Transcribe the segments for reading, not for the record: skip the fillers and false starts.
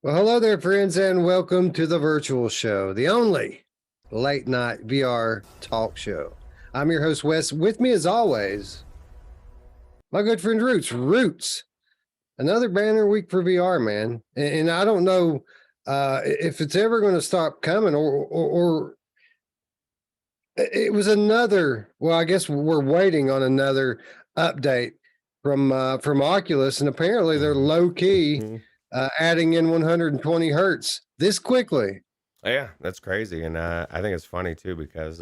Well, hello there, friends, and welcome to the virtual show, the only late night VR talk show. I'm your host, Wes. With me, as always, my good friend Roots. Another banner week for VR, man. And I don't know if it's ever going to stop coming, or it was another. Well, I guess we're waiting on another update from Oculus, and apparently they're low key. Adding in 120 hertz this quickly. Yeah, that's crazy, and I think it's funny too because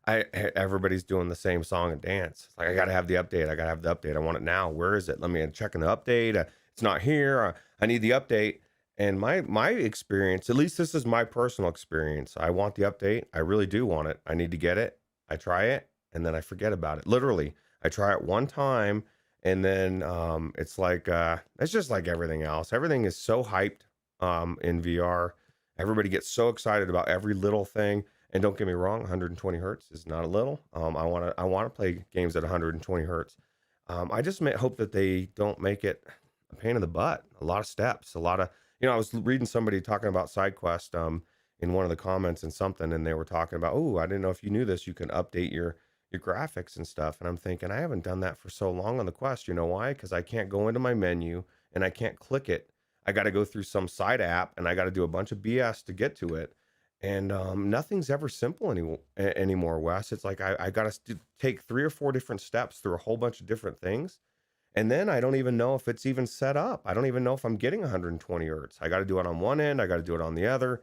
everybody's doing the same song and dance. It's like I gotta have the update. I gotta have the update. I want it now. Where is it? Let me check in the update. It's not here. I need the update. And my experience, at least this is my personal experience. I want the update. I really do want it. I need to get it. I try it, and then I forget about it. Literally, I try it one time. And then it's like it's just like everything else. Everything is so hyped in VR. Everybody gets so excited about every little thing. And don't get me wrong, 120 hertz is not a little. I want to play games at 120 hertz. I just hope that they don't make it a pain in the butt. A lot of steps, a lot of I was reading somebody talking about SideQuest in one of the comments and something, and they were talking about, oh, I didn't know if you knew this. You can update your graphics and stuff. And I'm thinking, I haven't done that for so long on the Quest. You know why? Because I can't go into my menu and I can't click it. I got to go through some side app and I got to do a bunch of BS to get to it. And nothing's ever simple anymore, Wes. It's like I got to take 3 or 4 different steps through a whole bunch of different things. And then I don't even know if it's even set up. I don't even know if I'm getting 120 hertz. I got to do it on one end. I got to do it on the other.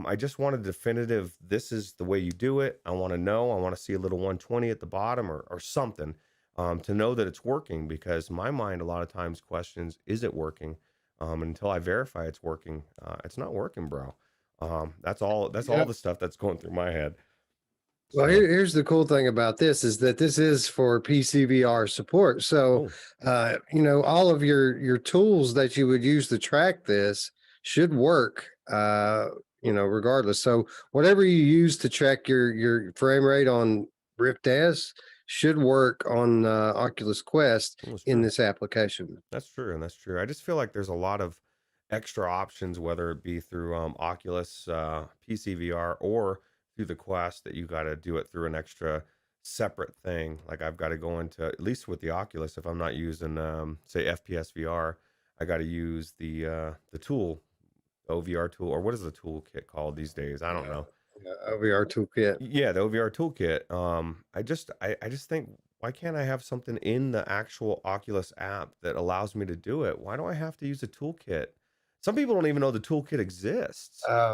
I just want a definitive, this is the way you do it. I want to know, I want to see a little 120 at the bottom or something to know that it's working, because my mind a lot of times questions, is it working? Until I verify it's working, it's not working, bro. That's all the stuff that's going through my head. Well, here's the cool thing about this is that this is for PCVR support. So, all of your tools that you would use to track this should work. Regardless. So whatever you use to check your frame rate on Rift S should work on Oculus Quest in this application. That's true, and that's true. I just feel like there's a lot of extra options, whether it be through Oculus PCVR or through the Quest, that you got to do it through an extra separate thing. Like I've got to go into, at least with the Oculus, if I'm not using say FPS VR, I got to use the tool. OVR tool, or what is the toolkit called these days? I don't know. OVR toolkit. Yeah, the OVR toolkit. I just think, why can't I have something in the actual Oculus app that allows me to do it? Why do I have to use a toolkit? Some people don't even know the toolkit exists. I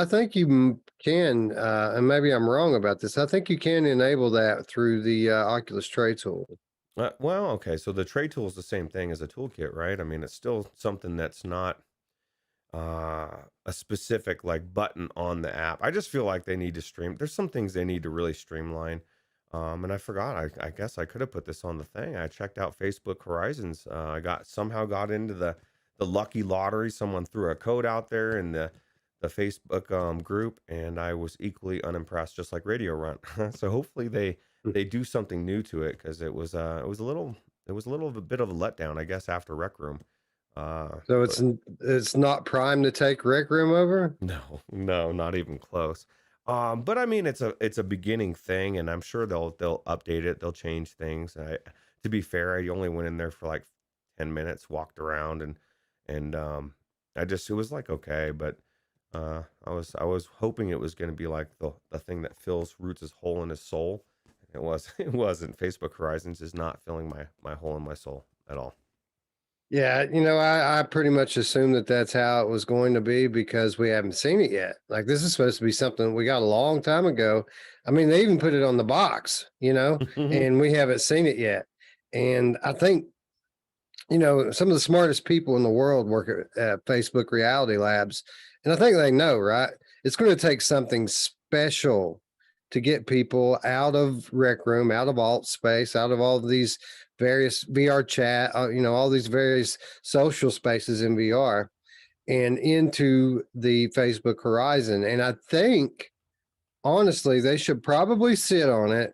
think you can, and maybe I'm wrong about this. I think you can enable that through the Oculus Tray tool. Well, okay, so the tray tool is the same thing as a toolkit, right? I mean, it's still something that's not a specific like button on the app. I just feel like they need to stream. There's some things they need to really streamline. And I forgot. I guess I could have put this on the thing. I checked out Facebook Horizons. I somehow got into the lucky lottery. Someone threw a code out there in the Facebook group, and I was equally unimpressed, just like Radio Run. So hopefully they do something new to it, because it was a bit of a letdown, I guess, after Rec Room. So it's not prime to take Rec Room over? No, not even close. But I mean, it's a beginning thing, and I'm sure they'll update it, they'll change things. To be fair, I only went in there for like 10 minutes, walked around, and it was like, okay, but I was hoping it was going to be like the thing that fills Roots' hole in his soul. It wasn't. Facebook Horizons is not filling my hole in my soul at all. Yeah, I pretty much assumed that that's how it was going to be, because we haven't seen it yet. Like, this is supposed to be something we got a long time ago. I mean, they even put it on the box, and we haven't seen it yet. And I think, some of the smartest people in the world work at Facebook Reality Labs, and I think they know, right? It's going to take something special to get people out of Rec Room, out of alt space, out of all of these various VR chat, all these various social spaces in VR, and into the Facebook Horizon. And I think, honestly, they should probably sit on it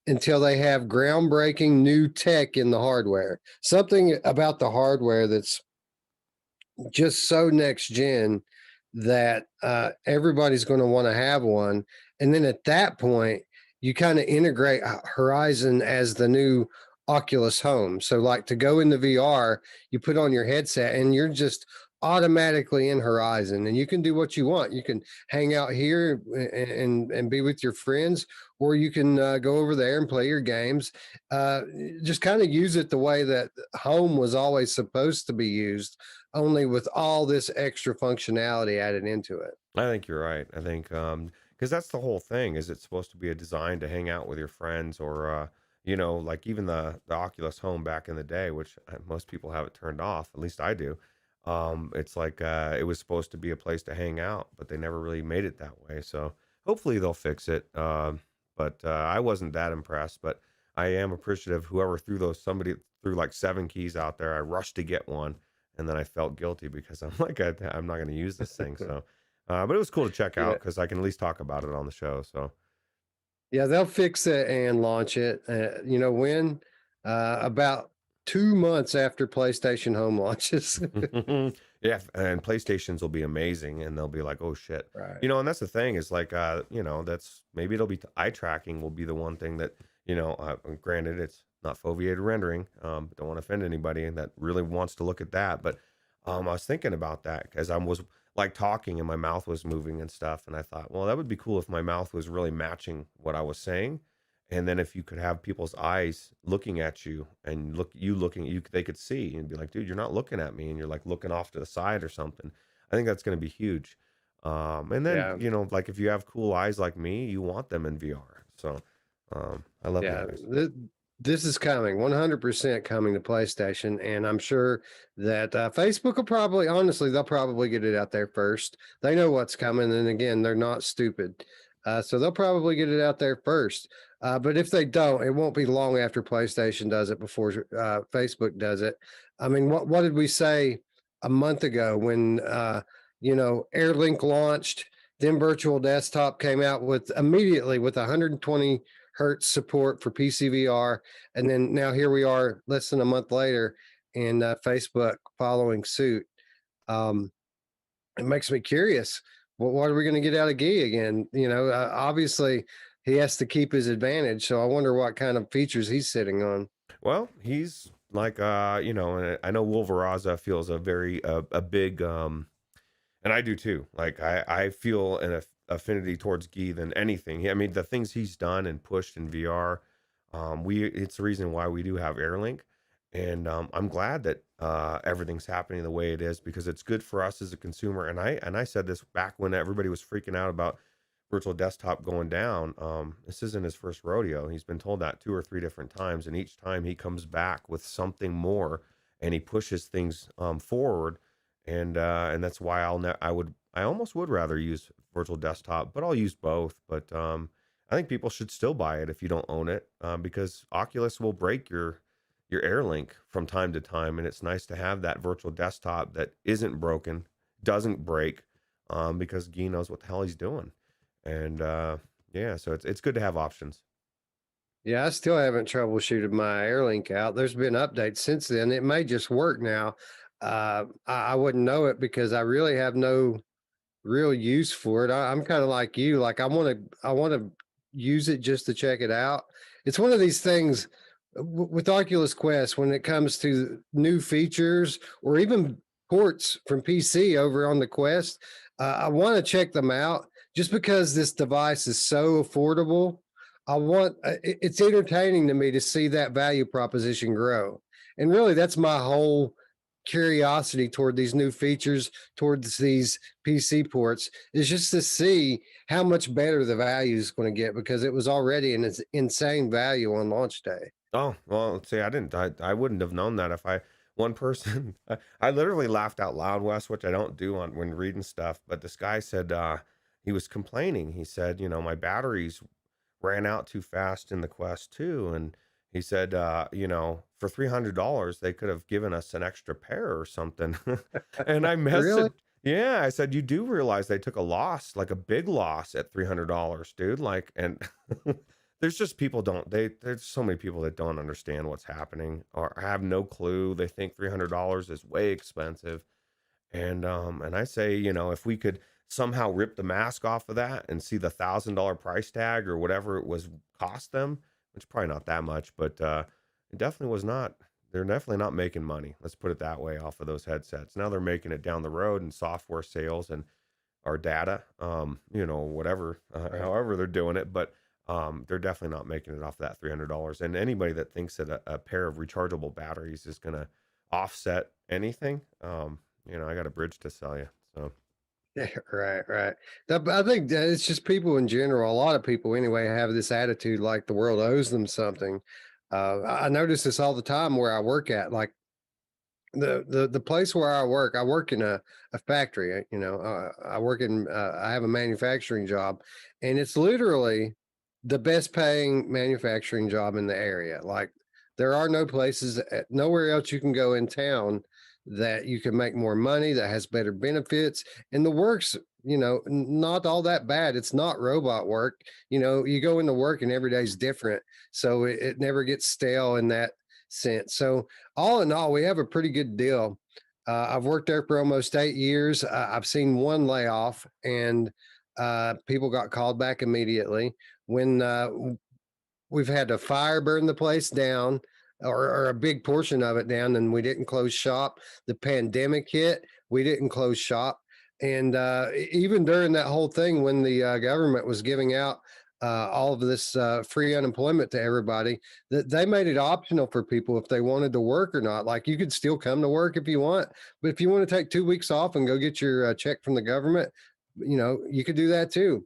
until they have groundbreaking new tech in the hardware. Something about the hardware that's just so next gen that everybody's going to want to have one. And then at that point, you kind of integrate Horizon as the new Oculus Home. So, like to go into VR, you put on your headset and you're just automatically in Horizon, and you can do what you want. You can hang out here and be with your friends, or you can go over there and play your games. Uh, just kind of use it the way that home was always supposed to be used, only with all this extra functionality added into it. I think you're right. I think because that's the whole thing. Is it's supposed to be a design to hang out with your friends, or like even the Oculus Home back in the day, which most people have it turned off. At least I do. It's like it was supposed to be a place to hang out, but they never really made it that way. So hopefully they'll fix it. But I wasn't that impressed. But I am appreciative. Whoever threw somebody threw like 7 keys out there. I rushed to get one, and then I felt guilty because I'm like, I'm not going to use this thing. So. But it was cool to check Yeah. out because I can at least talk about it on the show. So Yeah, they'll fix it and launch it. You know when? About 2 months after PlayStation Home launches. yeah, and PlayStations will be amazing, and they'll be like, "Oh shit," Right. And that's the thing is like, that's maybe it'll be eye tracking will be the one thing that granted it's not foveated rendering. Don't want to offend anybody that really wants to look at that, but I was thinking about that because I was like talking and my mouth was moving and stuff, and I thought, well, that would be cool if my mouth was really matching what I was saying. And then if you could have people's eyes looking at you and looking at you, they could see and be like, dude, you're not looking at me. And you're like looking off to the side or something. I think that's going to be huge. And then, Yeah. like if you have cool eyes like me, you want them in VR. So, I love the Yeah. eyes. This is coming 100% coming to PlayStation. And I'm sure that Facebook will probably, honestly, they'll probably get it out there first. They know what's coming. And again, they're not stupid. So they'll probably get it out there first. But if they don't, it won't be long after PlayStation does it before Facebook does it. I mean, what did we say a month ago when Airlink launched? Then Virtual Desktop came out with immediately with 120 hertz support for PCVR, and then now here we are, less than a month later, and Facebook following suit. Um, it makes me curious. What are we going to get out of Gee again? Obviously he has to keep his advantage. So I wonder what kind of features he's sitting on. Well, he's like, and I know Wolveraza feels a very, a big, and I do too. Like I feel an affinity towards Guy than anything. I mean, the things he's done and pushed in VR, it's the reason why we do have Airlink, and I'm glad that everything's happening the way it is because it's good for us as a consumer. And I said this back when everybody was freaking out about virtual desktop going down. This isn't his first rodeo. He's been told that 2 or 3 different times, and each time he comes back with something more, and he pushes things forward and that's why I almost would rather use virtual desktop, but I'll use both. But I think people should still buy it if you don't own it, because Oculus will break your Airlink from time to time, and it's nice to have that virtual desktop that isn't broken, doesn't break, because Guy knows what the hell he's doing, and yeah, so it's good to have options. Yeah, I still haven't troubleshooted my Airlink out. There's been updates since then. It may just work now. I wouldn't know it because I really have no real use for it. I'm kind of like you. Like I want to use it just to check it out. It's one of these things with Oculus Quest when it comes to new features or even ports from PC over on the Quest. I want to check them out just because this device is so affordable. It's entertaining to me to see that value proposition grow. And really that's my whole curiosity toward these new features, towards these PC ports, is just to see how much better the value is going to get because it was already an insane value on launch day. Oh, well, see, I wouldn't have known that if one person, I literally laughed out loud, Wes, which I don't do when reading stuff. But this guy said, he was complaining. He said, my batteries ran out too fast in the Quest 2. And he said, for $300, they could have given us an extra pair or something. And I Really? messaged, yeah, I said, you do realize they took a loss, like a big loss at $300, dude. Like, and there's just there's so many people that don't understand what's happening or have no clue. They think $300 is way expensive. And I say, if we could somehow rip the mask off of that and see the $1,000 price tag or whatever it was cost them, which probably not that much, but it definitely was not. They're definitely not making money. Let's put it that way off of those headsets. Now they're making it down the road in software sales and our data, whatever, Right. however they're doing it, but they're definitely not making it off that $300. And anybody that thinks that a pair of rechargeable batteries is going to offset anything, I got a bridge to sell you. So, Yeah, right, right. I think that it's just people in general. A lot of people, anyway, have this attitude like the world owes them something. I notice this all the time where I work at. Like the place where I work in a factory. I work in. I have a manufacturing job, and it's literally the best paying manufacturing job in the area. Like there are no places, nowhere else you can go in town that you can make more money, that has better benefits, and the work's not all that bad. It's not robot work. You go into work and every day's different, so it never gets stale in that sense. So all in all, we have a pretty good deal. I've worked there for almost 8 years. I've seen one layoff, and people got called back immediately. When we've had to fire burn the place down, or a big portion of it down, and we didn't close shop. The pandemic hit, we didn't close shop. And even during that whole thing, when the government was giving out all of this free unemployment to everybody, that they made it optional for people if they wanted to work or not. Like you could still come to work if you want, but if you want to take 2 weeks off and go get your check from the government, you could do that too.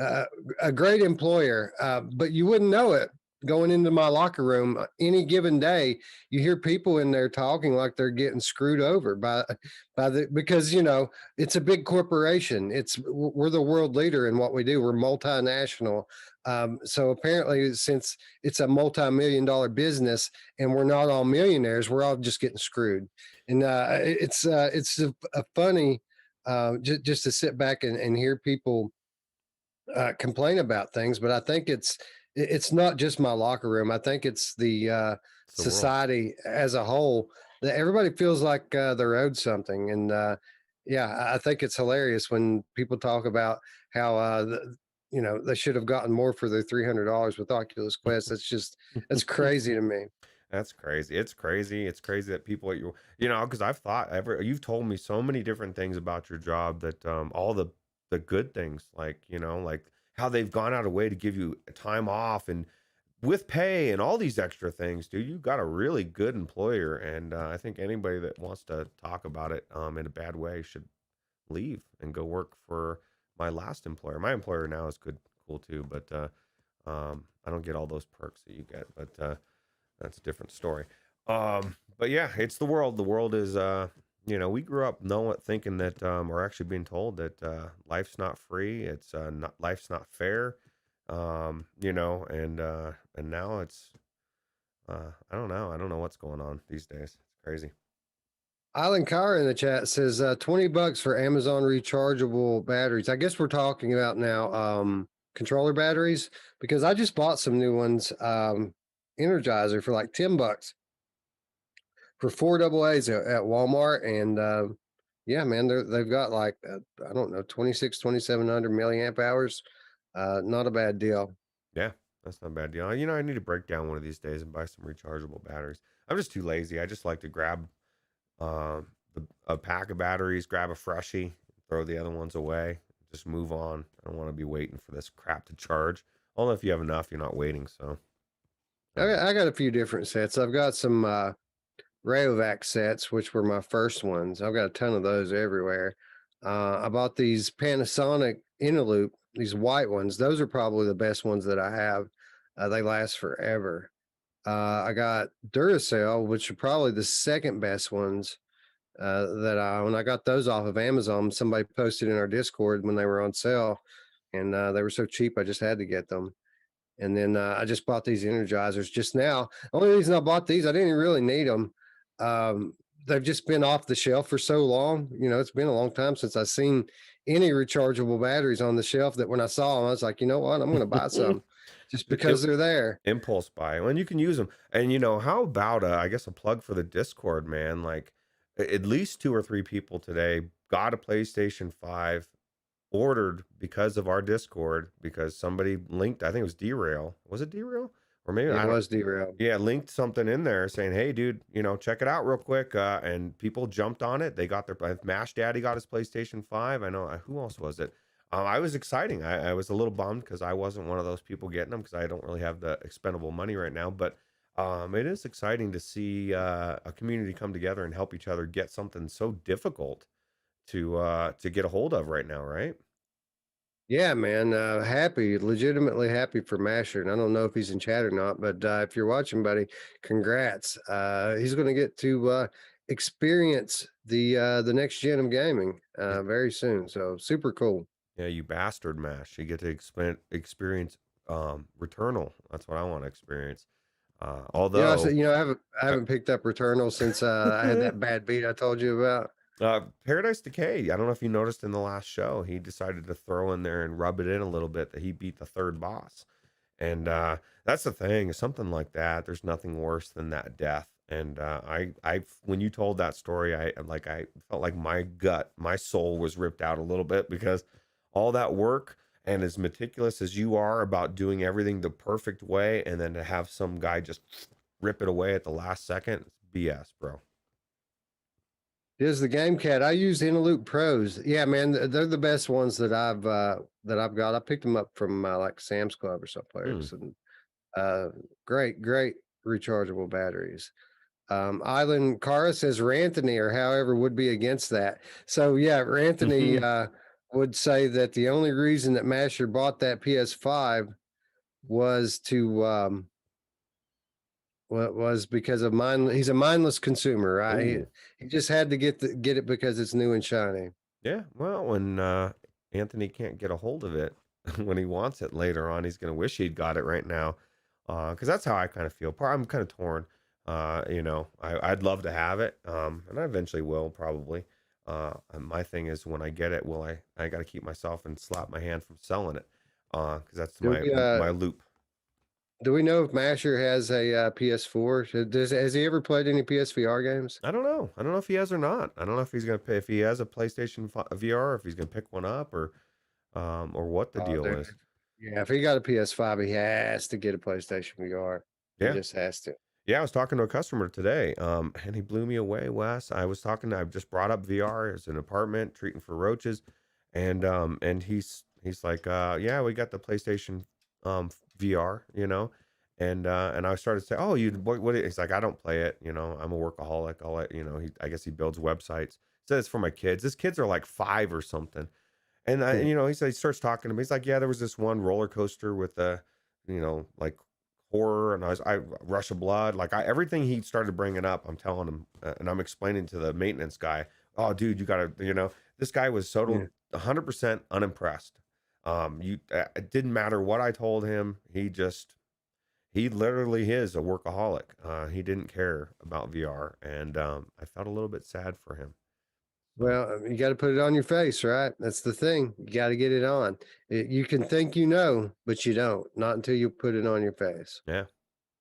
uh, a great employer, but you wouldn't know it going into my locker room any given day. You hear people in there talking like they're getting screwed over by the because it's a big corporation. We're the world leader in what we do. We're multinational. So apparently, since it's a multi-million-dollar business and we're not all millionaires, we're all just getting screwed. And it's a funny just to sit back and hear people complain about things, but I think it's not just my locker room. I think it's the it's the world. society as a whole that everybody feels like they're owed something. And yeah, I think it's hilarious when people talk about how they should have gotten more for their $300 with Oculus Quest. That's crazy to me. That's crazy. It's crazy. It's crazy that people at because I've thought you've told me so many different things about your job that all the good things, like how they've gone out of way to give you time off and with pay and all these extra things, dude. You got a really good employer, and I think anybody that wants to talk about it in a bad way should leave and go work for my last employer. My employer now is good, cool too, but I don't get all those perks that you get, but that's a different story. But yeah, it's the world. The world is, we grew up knowing, thinking that, or actually being told that life's not free. It's not life's not fair. And now it's, I don't know. I don't know what's going on these days. It's crazy. Island Car in the chat says $20 for Amazon rechargeable batteries. I guess we're talking about now controller batteries, because I just bought some new ones, Energizer for like $10 for four double A's at Walmart. And yeah, man, they've got like I don't know, 2,700 milliamp hours. Not a bad deal. Yeah, that's not a bad deal. I need to break down one of these days and buy some rechargeable batteries. I'm just too lazy. I just like to grab uh, a pack of batteries, grab a freshie, throw the other ones away, just move on. I don't want to be waiting for this crap to charge. Although if you have enough, you're not waiting. So, uh, I got a few different sets. I've got some Rayovac sets, which were my first ones. I've got a ton of those everywhere. I bought these Panasonic Interloop, these white ones. Those are probably the best ones that I have. They last forever. I got Duracell, which are probably the second best ones that I own. I got those off of Amazon. Somebody posted in our Discord when they were on sale, and they were so cheap, I just had to get them. And then I just bought these Energizers just now. Only reason I bought these, I didn't really need them. They've just been off the shelf for so long. It's been a long time since I've seen any rechargeable batteries on the shelf that when I saw them, I was like, you know what? I'm going to buy some just because it, they're there. impulse buy, and you can use them. And how about I guess a plug for the Discord, man? Like, at least 2 or 3 people today got a PlayStation 5 ordered because of our Discord because somebody linked. I think it was Derail. Was it Derail? Or maybe It I don't. was derailed. Yeah, linked something in there saying, "Hey, dude, check it out real quick." And people jumped on it. They got their Mash Daddy got his PlayStation 5. I know who else was it. I was exciting. I was a little bummed because I wasn't one of those people getting them because I don't really have the expendable money right now. But it is exciting to see a community come together and help each other get something so difficult to get a hold of right now, right? Yeah, man. Happy, legitimately happy for Masher. And I don't know if he's in chat or not, but if you're watching, buddy, congrats. He's going to get to experience the next gen of gaming Yeah, very soon. So super cool. yeah, you bastard mash. You get to experience Returnal. That's what I want to experience. I said, Although I haven't picked up Returnal since I had that bad beat I told you about. Paradise Decay, I don't know if you noticed in the last show, he decided to throw in there and rub it in a little bit that he beat the third boss. And that's the thing, something like that. There's nothing worse than that death. And when you told that story, I felt like my gut, my soul was ripped out a little bit because all that work and as meticulous as you are about doing everything the perfect way, and then to have some guy just rip it away at the last second, it's BS, bro. Is the Game Cat? I use Interloop Pros. Yeah, man, they're the best ones that I've got. I picked them up from like Sam's Club or Hmm. someplace, and uh, great rechargeable batteries. Island Cara says Ranthony or however would be against that. So yeah, Ranthony would say that the only reason that Masher bought that PS5 was to was because of he's a mindless consumer, right? Ooh. He just had to get it because it's new and shiny. Yeah, well, when Anthony can't get a hold of it when he wants it later on, he's gonna wish he'd got it right now. Because that's how I kind of feel. I'm kind of torn. I'd love to have it, and I eventually will probably. And my thing is when I get it, will I got to keep myself and slap my hand from selling it, because that's Do my we my loop. do we know if Masher has a PS4? Has he ever played any PSVR games? I don't know. I don't know if he has or not. I don't know if he's gonna pay if he has a PlayStation VR, if he's gonna pick one up or what the Oh, deal dude. is. Yeah, if he got a PS5, he has to get a PlayStation VR. He Yeah. just has to. Yeah, I was talking to a customer today, and he blew me away, Wes. I just brought up VR as an apartment, treating for roaches, and he's like, yeah, we got the PlayStation VR, and I started to say, oh, he's like, I don't play it, I'm a workaholic. I guess he builds websites. Says it's for my kids. His kids are like 5 or something, Hmm. he said he starts talking to me. He's like, yeah, there was this one roller coaster with like horror, and I rush of blood, like everything he started bringing up. I'm telling him, and I'm explaining to the maintenance guy, oh, dude, you gotta, this guy was Yeah. 100% unimpressed. It didn't matter what I told him. He literally is a workaholic. He didn't care about VR, and I felt a little bit sad for him. So Well, you got to put it on your face, right? That's the thing. You got to get it on. You can think you know, but you don't. Not until you put it on your face. yeah,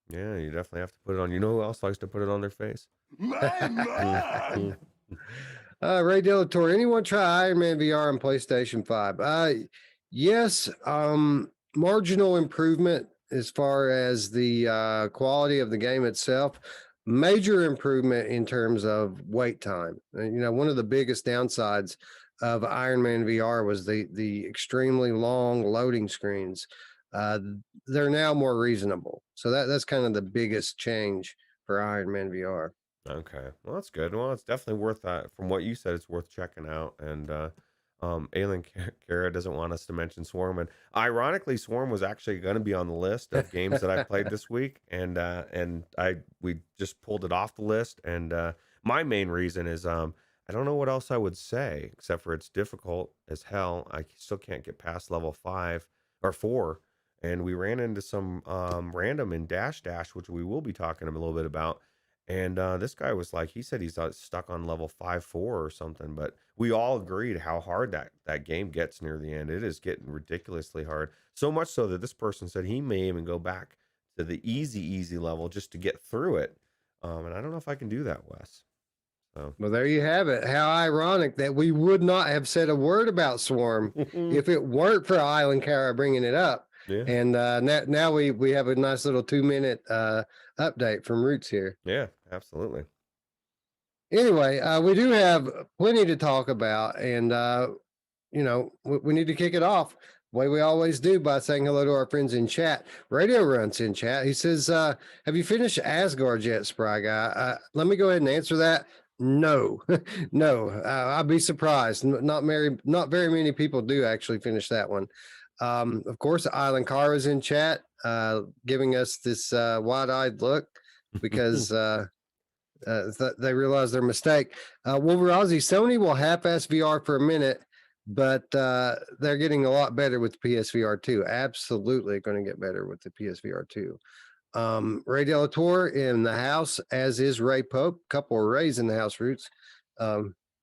yeah, you definitely have to put it on. You know who else likes to put it on their face? My man! Ray Delator, anyone try Iron Man VR on PlayStation 5? Yes, marginal improvement as far as the quality of the game itself. Major improvement in terms of wait time. One of the biggest downsides of Iron Man VR was the extremely long loading screens. Uh, they're now more reasonable. So that's kind of the biggest change for Iron Man VR. Okay. Well, that's good. Well, it's definitely worth that. From what you said, it's worth checking out. And Ailin Kara doesn't want us to mention Swarm. And ironically, Swarm was actually going to be on the list of games that I played this week, and we just pulled it off the list. And my main reason is I don't know what else I would say except for it's difficult as hell. I still can't get past level 5 or 4. And we ran into some random in Dash Dash, which we will be talking a little bit about, and this guy was like, he said he's stuck on level 5-4 or something, but we all agreed how hard that game gets near the end. It is getting ridiculously hard. So much so that this person said he may even go back to the easy level just to get through it. And I don't know if I can do that, Wes. So Well, there you have it. How ironic that we would not have said a word about Swarm if it weren't for Island Cara bringing it up. yeah, And now we have a nice little 2-minute update from Roots here. yeah, absolutely. Anyway, we do have plenty to talk about, and we need to kick it off the way we always do by saying hello to our friends in chat. Radio Runs in chat. He says, "Have you finished Asgard yet, Spry Guy?" Let me go ahead and answer that. No, no. I'd be surprised. Not very many people do actually finish that one. Of course, Island Car is in chat, giving us this wide-eyed look because. They realize their mistake. Wolverazi, Sony will half-ass VR for a minute, but they're getting a lot better with the PSVR 2. Absolutely going to get better with the PSVR 2. Ray Delator in the house, as is Ray Pope. Couple of Rays in the house, Roots.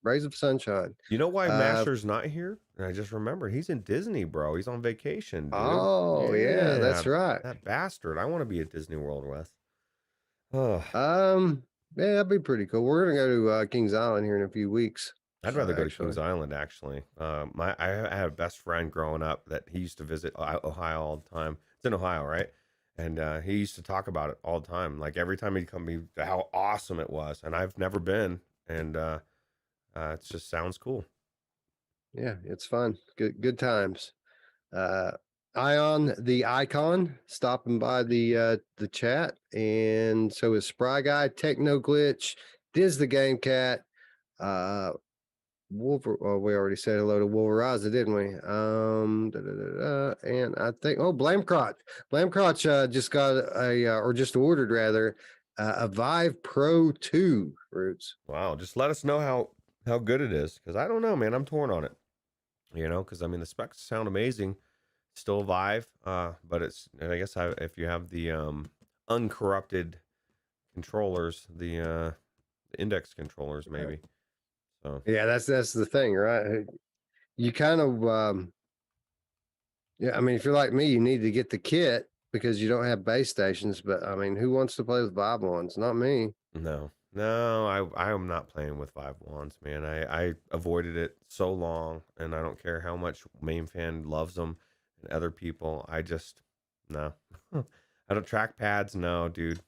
Rays of sunshine. You know why Master's not here? And I just remembered he's in Disney, bro. He's on vacation, dude. Oh, yeah, that's right. That bastard. I want to be at Disney World with. Oh. Yeah, that'd be pretty cool. We're gonna go to Kings Island here in a few weeks. I'd rather go to Kings Island, actually. I had a best friend growing up that he used to visit Ohio all the time. It's in Ohio, right? And he used to talk about it all the time. Like every time he'd come, how awesome it was. And I've never been, and it just sounds cool. Yeah, it's fun. Good times. Ion the Icon stopping by the chat, and so is Spry Guy, Techno Glitch, Diz the Game Cat, Wolver. Oh, we already said hello to Wolveraza, didn't we? And I think Blame Crotch just got or just ordered rather a Vive Pro 2, Roots. Wow, just let us know how good it is, because I don't know, man. I'm torn on it. Because I mean the specs sound amazing. Still Vive, but I guess if you have the uncorrupted controllers, the index controllers, maybe. So yeah, that's the thing, right? You kind of I mean, if you're like me, you need to get the kit because you don't have base stations. But I mean, who wants to play with Vive ones? Not me. No, I am not playing with Vive ones, man. I avoided it so long, and I don't care how much main fan loves them. And other people, I just no. I don't trackpads, no, dude.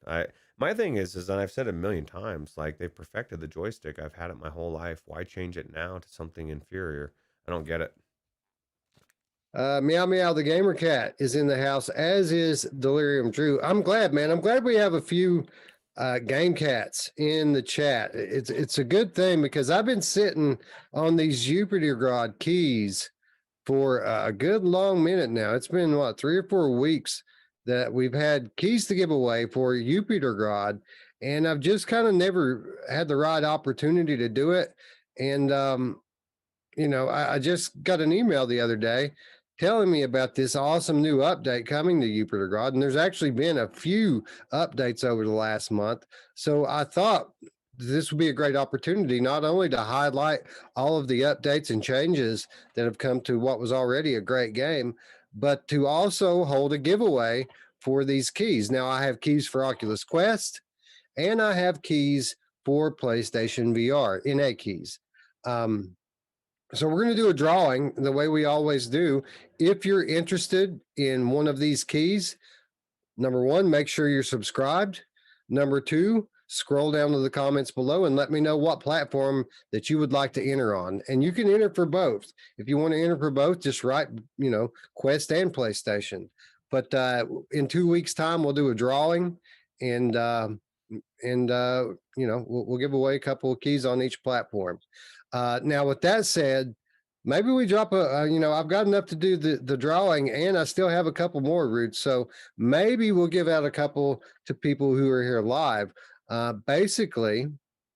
My thing is, and I've said it a million times, like they've perfected the joystick. I've had it my whole life. Why change it now to something inferior? I don't get it. Meow Meow the Gamer Cat is in the house, as is Delirium Drew. I'm glad, man. I'm glad we have a few game cats in the chat. It's a good thing because I've been sitting on these Yupitergrad keys for a good long minute now. It's been 3 or 4 weeks that we've had keys to give away for Yupitergrad, and I've just kind of never had the right opportunity to do it. And I just got an email the other day telling me about this awesome new update coming to Yupitergrad, and there's actually been a few updates over the last month. So I thought this would be a great opportunity not only to highlight all of the updates and changes that have come to what was already a great game, but to also hold a giveaway for these keys. Now, I have keys for Oculus Quest, and I have keys for PlayStation VR, NA keys. So we're going to do a drawing the way we always do. If you're interested in one of these keys, number one, make sure you're subscribed. Number two, scroll down to the comments below and let me know what platform that you would like to enter on. And you can enter for both. If you want to enter for both, just write, Quest and PlayStation. But in 2 weeks' time, we'll do a drawing, and we'll give away a couple of keys on each platform. Now, with that said, maybe we drop I've got enough to do the drawing, and I still have a couple more Roots. So maybe we'll give out a couple to people who are here live. Basically,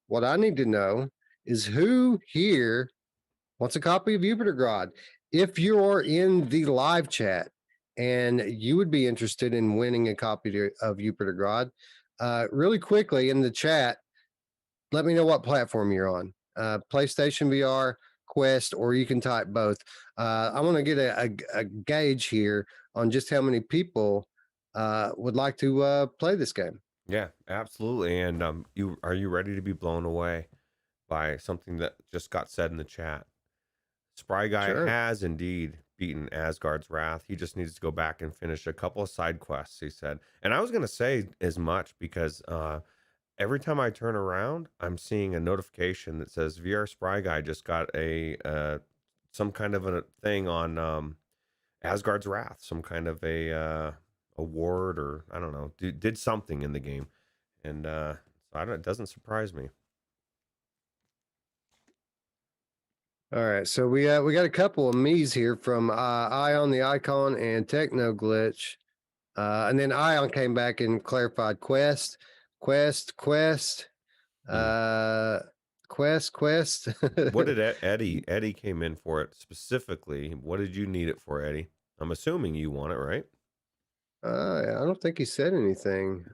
what I need to know is who here wants a copy of Yupitergrad. If you're in the live chat and you would be interested in winning a copy of Yupitergrad, really quickly in the chat, let me know what platform you're on. PlayStation VR, Quest, or you can type both. I want to get a gauge here on just how many people would like to play this game. Yeah, absolutely. And are you ready to be blown away? clarify something that just got said in the chat. Spry Guy Sure. has indeed beaten Asgard's Wrath. He just needs to go back and finish a couple of side quests, he said. And I was going to say as much because every time I turn around, I'm seeing a notification that says VR Spry Guy just got a some kind of a thing on Asgard's Wrath, some kind of a award, or I don't know, did something in the game. And so it doesn't surprise me. All right, so we got a couple of me's here from Eye on the Icon and Techno Glitch, and then Ion came back and clarified Quest. What did Eddie came in for it specifically? What did you need it for, Eddie? I'm assuming you want it, right? I don't think he said anything.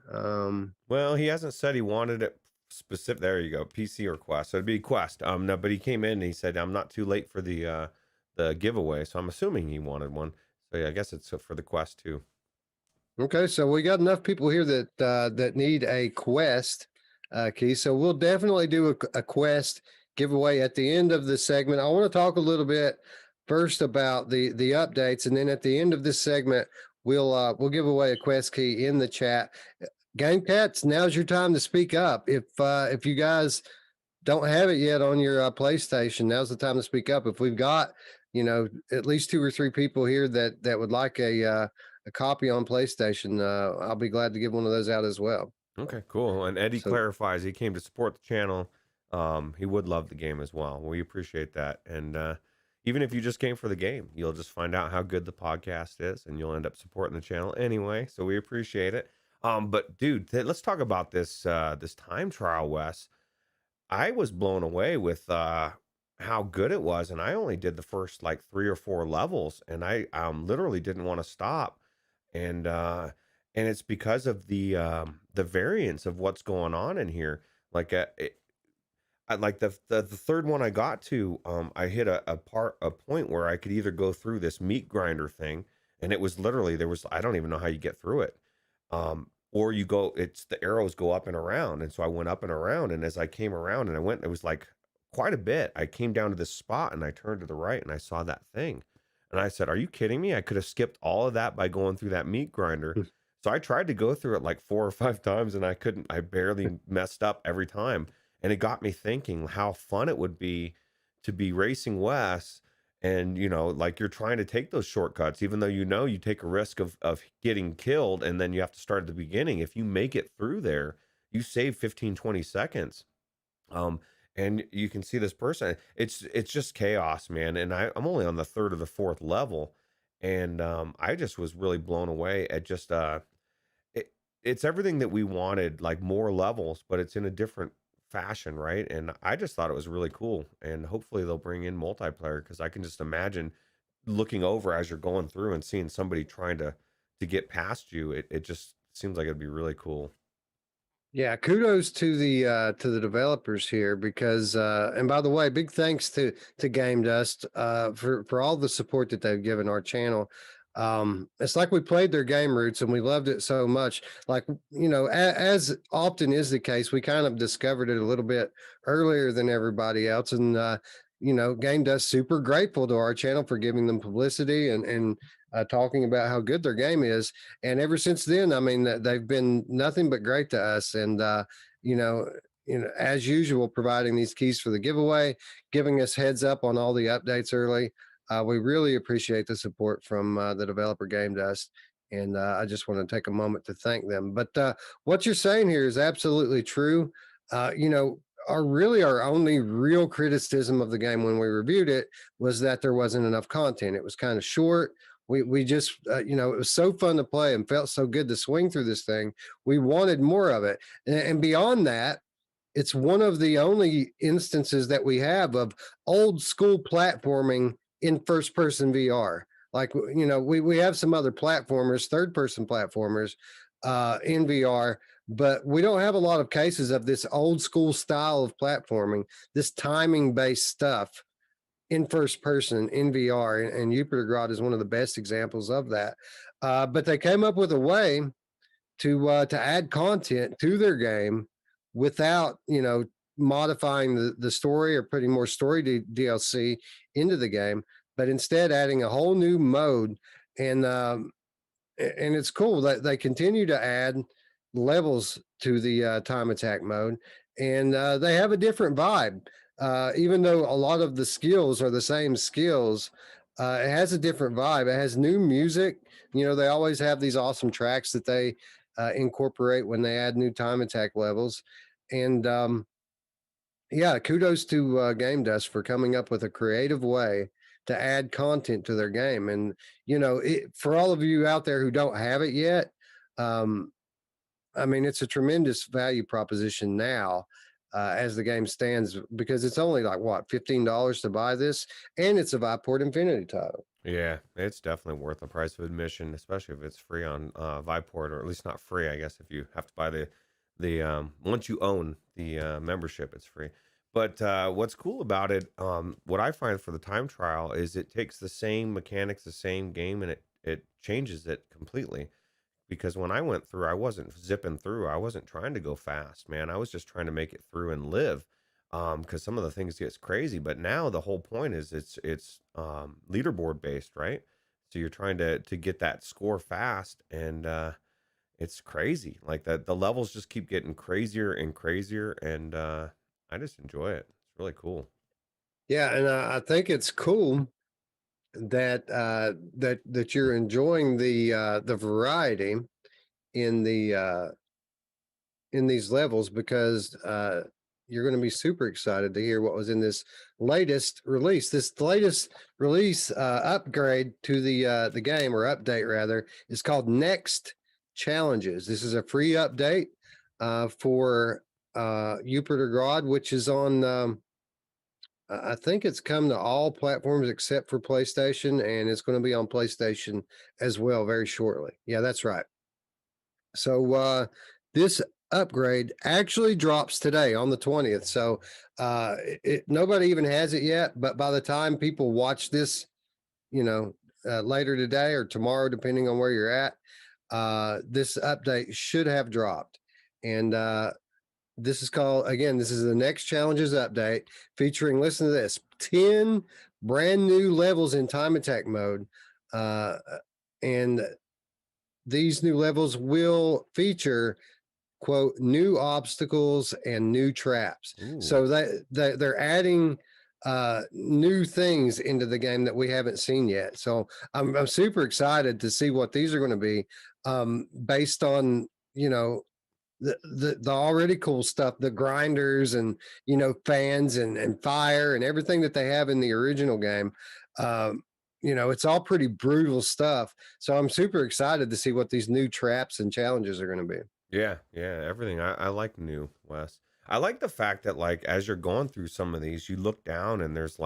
Well, he hasn't said he wanted it specific. There you go, PC or Quest. So it'd be Quest. No, but he came in and he said, "I'm not too late for the giveaway," so I'm assuming he wanted one. So yeah, I guess it's for the Quest too. Okay, so we got enough people here that need a Quest key. So we'll definitely do a Quest giveaway at the end of the segment. I want to talk a little bit first about the updates, and then at the end of this segment, we'll give away a Quest key in the chat. Game Cats, now's your time to speak up. If you guys don't have it yet on your PlayStation, now's the time to speak up. If we've got at least 2 or 3 people here that would like a copy on PlayStation, I'll be glad to give one of those out as well. Okay, cool. And Eddie clarifies he came to support the channel. He would love the game as well. We appreciate that. And even if you just came for the game, you'll just find out how good the podcast is, and you'll end up supporting the channel anyway. So we appreciate it. But dude, let's talk about this this time trial, Wes. I was blown away with how good it was, and I only did the first like 3 or 4 levels, and I literally didn't want to stop. And it's because of the variance of what's going on in here. Like like the third one I got to, I hit a point where I could either go through this meat grinder thing, and it was literally I don't even know how you get through it. Or you go, the arrows go up and around. And so I went up and around, and as I came around and I went, it was like quite a bit. I came down to this spot and I turned to the right and I saw that thing. And I said, "Are you kidding me? I could have skipped all of that by going through that meat grinder." So I tried to go through it like 4 or 5 times, and I couldn't. I barely messed up every time. And it got me thinking how fun it would be to be racing Wes, and like you're trying to take those shortcuts, even though you take a risk of getting killed, and then you have to start at the beginning. If you make it through there, you save 15-20 seconds. And you can see this person, it's just chaos, man. And I'm only on the 3rd or the 4th level, and I just was really blown away at just it's everything that we wanted, like more levels, but it's in a different fashion, right? And I just thought it was really cool, and hopefully they'll bring in multiplayer, because I can just imagine looking over as you're going through and seeing somebody trying to get past you. It just seems like it'd be really cool. Yeah, kudos to the developers here, because and by the way, big thanks to Game Dust for all the support that they've given our channel. It's like we played their game Roots and we loved it so much. Like, as often is the case, we kind of discovered it a little bit earlier than everybody else. And, Game Dust super grateful to our channel for giving them publicity and talking about how good their game is. And ever since then, I mean, they've been nothing but great to us. And, as usual, providing these keys for the giveaway, giving us heads up on all the updates early. We really appreciate the support from the developer Game Dust, and I just want to take a moment to thank them. But what you're saying here is absolutely true. Our only real criticism of the game when we reviewed it was that there wasn't enough content. It was kind of short. We just, it was so fun to play and felt so good to swing through this thing. We wanted more of it. And beyond that, it's one of the only instances that we have of old school platforming in first person VR. Like, we have some other platformers, third person platformers in VR, but we don't have a lot of cases of this old school style of platforming, this timing based stuff in first person in VR. And Yupitergrad is one of the best examples of that. But they came up with a way to add content to their game without, modifying the story or putting more story DLC into the game, but instead adding a whole new mode. And it's cool that they continue to add levels to the time attack mode, and they have a different vibe. Even though a lot of the skills are the same skills, it has a different vibe. It has new music. You know, they always have these awesome tracks that they incorporate when they add new time attack levels. And yeah, kudos to Game Dust for coming up with a creative way to add content to their game. And, you know, for all of you out there who don't have it yet, I mean, it's a tremendous value proposition now as the game stands, because it's only like, what, $15 to buy this? And it's a Viveport Infinity title. Yeah, it's definitely worth the price of admission, especially if it's free on Viveport, or at least not free, I guess. If you have to buy the once you own the membership, it's free. But what's cool about it, what I find for the time trial is it takes the same mechanics, the same game, and it changes it completely. Because when I went through, I wasn't zipping through. I wasn't trying to go fast, man. I was just trying to make it through and live. Because some of the things gets crazy. But now the whole point is it's leaderboard based, right? So you're trying to get that score fast, and it's crazy. Like that, the levels just keep getting crazier and crazier, and I just enjoy it. It's really cool. Yeah, and I think it's cool that that you're enjoying the variety in these levels, because you're going to be super excited to hear what was in this latest release. This latest release upgrade to the game, or update rather, is called Next Challenges. This is a free update for Yupitergrad, which is on I think it's come to all platforms except for PlayStation, and it's going to be on PlayStation as well very shortly. Yeah, that's right. So this upgrade actually drops today on the 20th. So nobody even has it yet, but by the time people watch this, you know, later today or tomorrow, depending on where you're at, this update should have dropped. And this is called, again, this is the Next Challenges update, featuring, listen to this, 10 brand new levels in time attack mode. And these new levels will feature, quote, new obstacles and new traps. Ooh. So they're adding new things into the game that we haven't seen yet. So I'm super excited to see what these are going to be, based on, you know, the already cool stuff, the grinders and, you know, fans and fire and everything that they have in the original game. You know, it's all pretty brutal stuff. So I'm super excited to see what these new traps and challenges are going to be. Yeah, everything. I like new, Wes. I like the fact that, like, as you're going through some of these, you look down and there's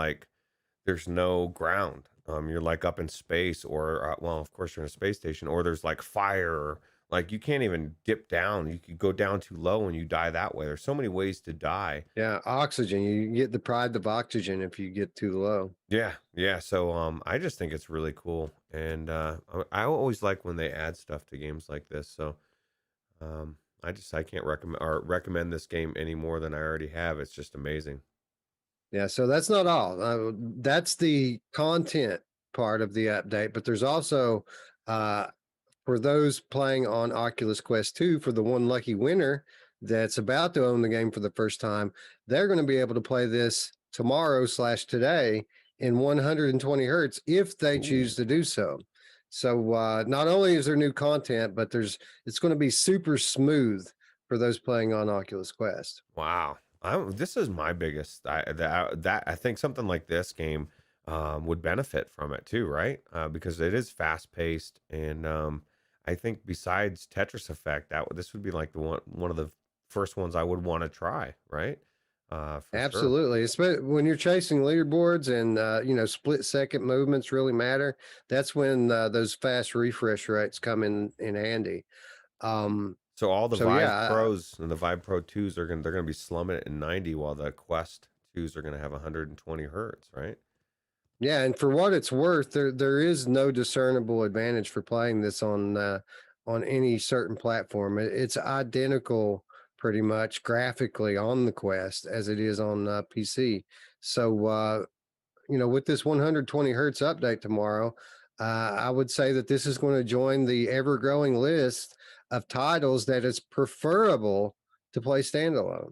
no ground. You're like up in space, or well, of course you're in a space station, or there's like fire, or like you can't even dip down. You could go down too low and you die that way. There's so many ways to die. Yeah, oxygen. You get deprived of oxygen if you get too low. Yeah. So I just think it's really cool, and I always like when they add stuff to games like this. So I can't recommend this game any more than I already have. It's just amazing. Yeah, so that's not all. That's the content part of the update, but there's also for those playing on Oculus Quest 2, for the one lucky winner that's about to own the game for the first time, they're going to be able to play this tomorrow/today in 120 hertz if they choose to do so. So not only is there new content, but it's going to be super smooth for those playing on Oculus Quest. Wow. This is my biggest, I think something like this game would benefit from it too, right? Because it is fast paced, and I think besides Tetris Effect, this would be like the one of the first ones I would want to try, right? Absolutely. Sure. Especially when you're chasing leaderboards and you know, split second movements really matter. That's when those fast refresh rates come in handy. So all the Vive Pros and the Vive Pro 2s they're gonna be slumming it in 90, while the Quest 2s are gonna have 120 hertz, right? Yeah, and for what it's worth, there is no discernible advantage for playing this on any certain platform. It's identical pretty much graphically on the Quest as it is on PC. So, with this 120 hertz update tomorrow, I would say that this is going to join the ever growing list of titles that is preferable to play standalone.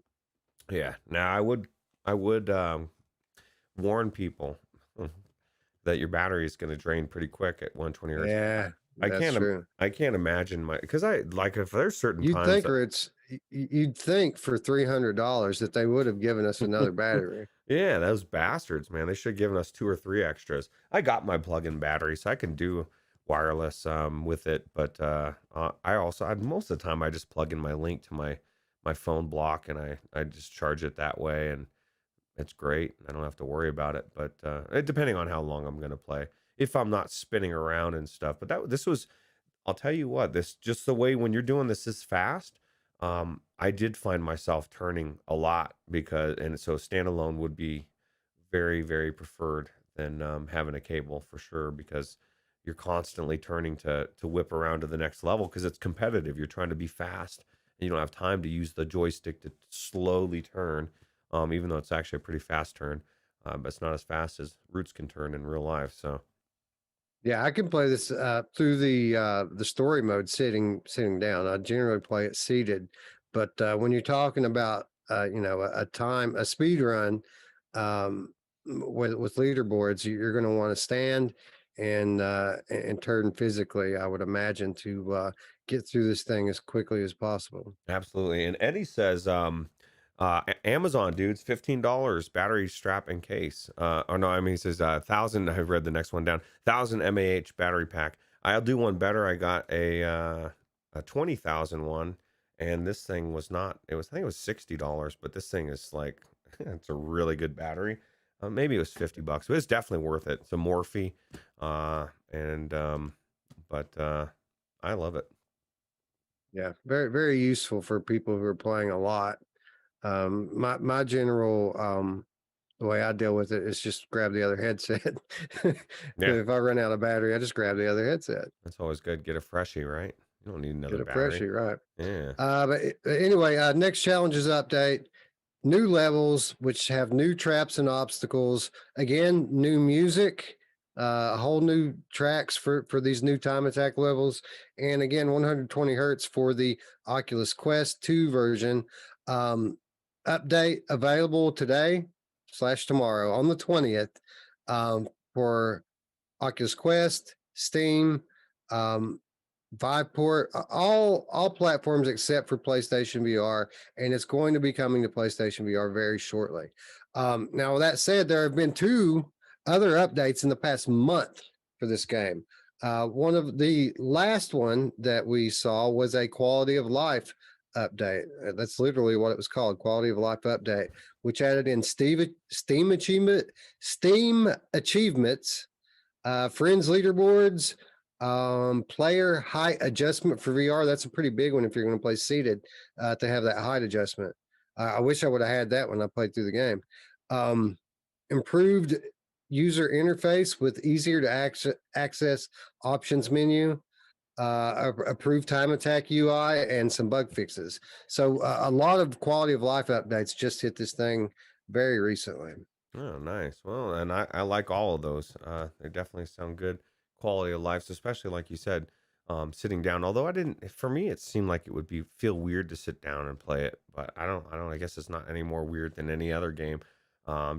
Yeah. Now I would warn people that your battery is going to drain pretty quick at 120 hertz. Yeah, I that's can't true. I can't imagine because I like if there's certain You'd times think, or you'd think for $300 that they would have given us another battery. yeah, those bastards, man, they should have given us 2 or 3 extras. I got my plug-in battery, so I can do wireless with it, but most of the time I just plug in my link to my phone block and I just charge it that way, and it's great. I don't have to worry about it, but depending on how long I'm going to play, if I'm not spinning around and stuff. But this was, I'll tell you what, this just the way when you're doing this fast, I did find myself turning a lot and so standalone would be very, very preferred than having a cable for sure, because you're constantly turning to whip around to the next level because it's competitive. You're trying to be fast and you don't have time to use the joystick to slowly turn, even though it's actually a pretty fast turn, but it's not as fast as Roots can turn in real life. So Yeah, I can play this through the story mode sitting down. I generally play it seated, but when you're talking about a speed run with leaderboards, you're going to want to stand and turn physically, I would imagine, to get through this thing as quickly as possible. absolutely. And Eddie says, Amazon dudes, $15 battery strap and case. Or no, I mean he says 1,000. I've read the next one down. 1,000 mAh battery pack. I'll do one better. I got a 20,000 one, and this thing was not. I think it was $60, but this thing is like it's a really good battery. Maybe it was $50, but it's definitely worth it. It's a Morphe, but I love it. Yeah, very, very useful for people who are playing a lot. My general the way I deal with it is just grab the other headset. Yeah, If I run out of battery, I just grab the other headset. that's always good. Get a freshie, right? You don't need another Get a battery. freshie, right? Yeah. But anyway, next challenges update. New levels, which have new traps and obstacles. Again, new music, a whole new tracks for these new time attack levels, and again, 120 hertz for the Oculus Quest 2 version. Update available today/tomorrow on the 20th for Oculus Quest, Steam, Viveport, all platforms except for PlayStation VR, and it's going to be coming to PlayStation VR very shortly. Now, with that said, there have been 2 other updates in the past month for this game. One of the last one that we saw was a quality of life update. That's literally what it was called, quality of life update, which added in Steam achievements, friends leaderboards, player height adjustment for VR. That's a pretty big one if you're going to play seated, to have that height adjustment. I wish I would have had that when I played through the game. Improved user interface with easier to access options menu, approved time attack UI, and some bug fixes. So a lot of quality of life updates just hit this thing very recently. Oh, nice. Well, and I like all of those. They definitely sound good quality of life, especially like you said, sitting down. Although for me, it seemed like it would feel weird to sit down and play it, but I guess it's not any more weird than any other game.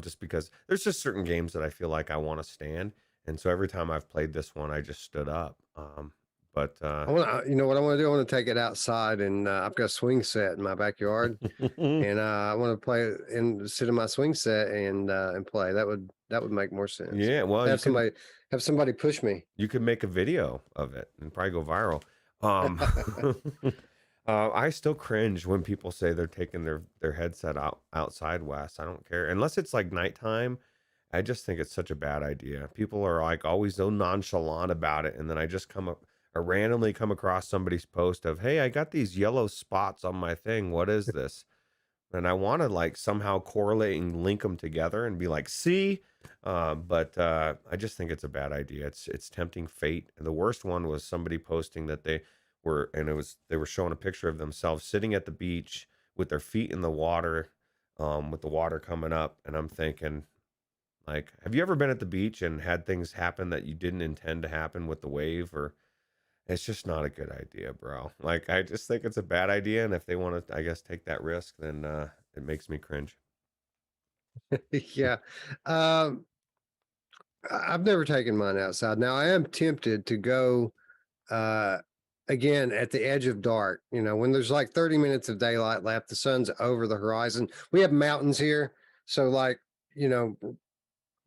Just because there's just certain games that I feel like I want to stand. And so every time I've played this one, I just stood up. But I want you know what I want to do? I want to take it outside, and I've got a swing set in my backyard, and I want to play and sit in my swing set and play. That would make more sense. yeah, well, Have somebody push me. you could make a video of it and probably go viral. Um, I still cringe when people say they're taking their headset outside, Wes. I don't care unless it's like nighttime. I just think it's such a bad idea. People are like always so nonchalant about it, and then I randomly come across somebody's post of, "Hey, I got these yellow spots on my thing. What is this?" And I want to like somehow correlate and link them together and be like, "See," but I just think it's a bad idea. It's tempting fate. And the worst one was somebody posting that they were showing a picture of themselves sitting at the beach with their feet in the water, with the water coming up, and I'm thinking, like, have you ever been at the beach and had things happen that you didn't intend to happen with the wave? Or it's just not a good idea, bro. Like, I just think it's a bad idea, and if they want to, I guess, take that risk, then it makes me cringe. Yeah. Um, I've never taken mine outside. Now I am tempted to go uh again at the edge of dark, when there's like 30 minutes of daylight left, the sun's over the horizon. We have mountains here. So like, you know,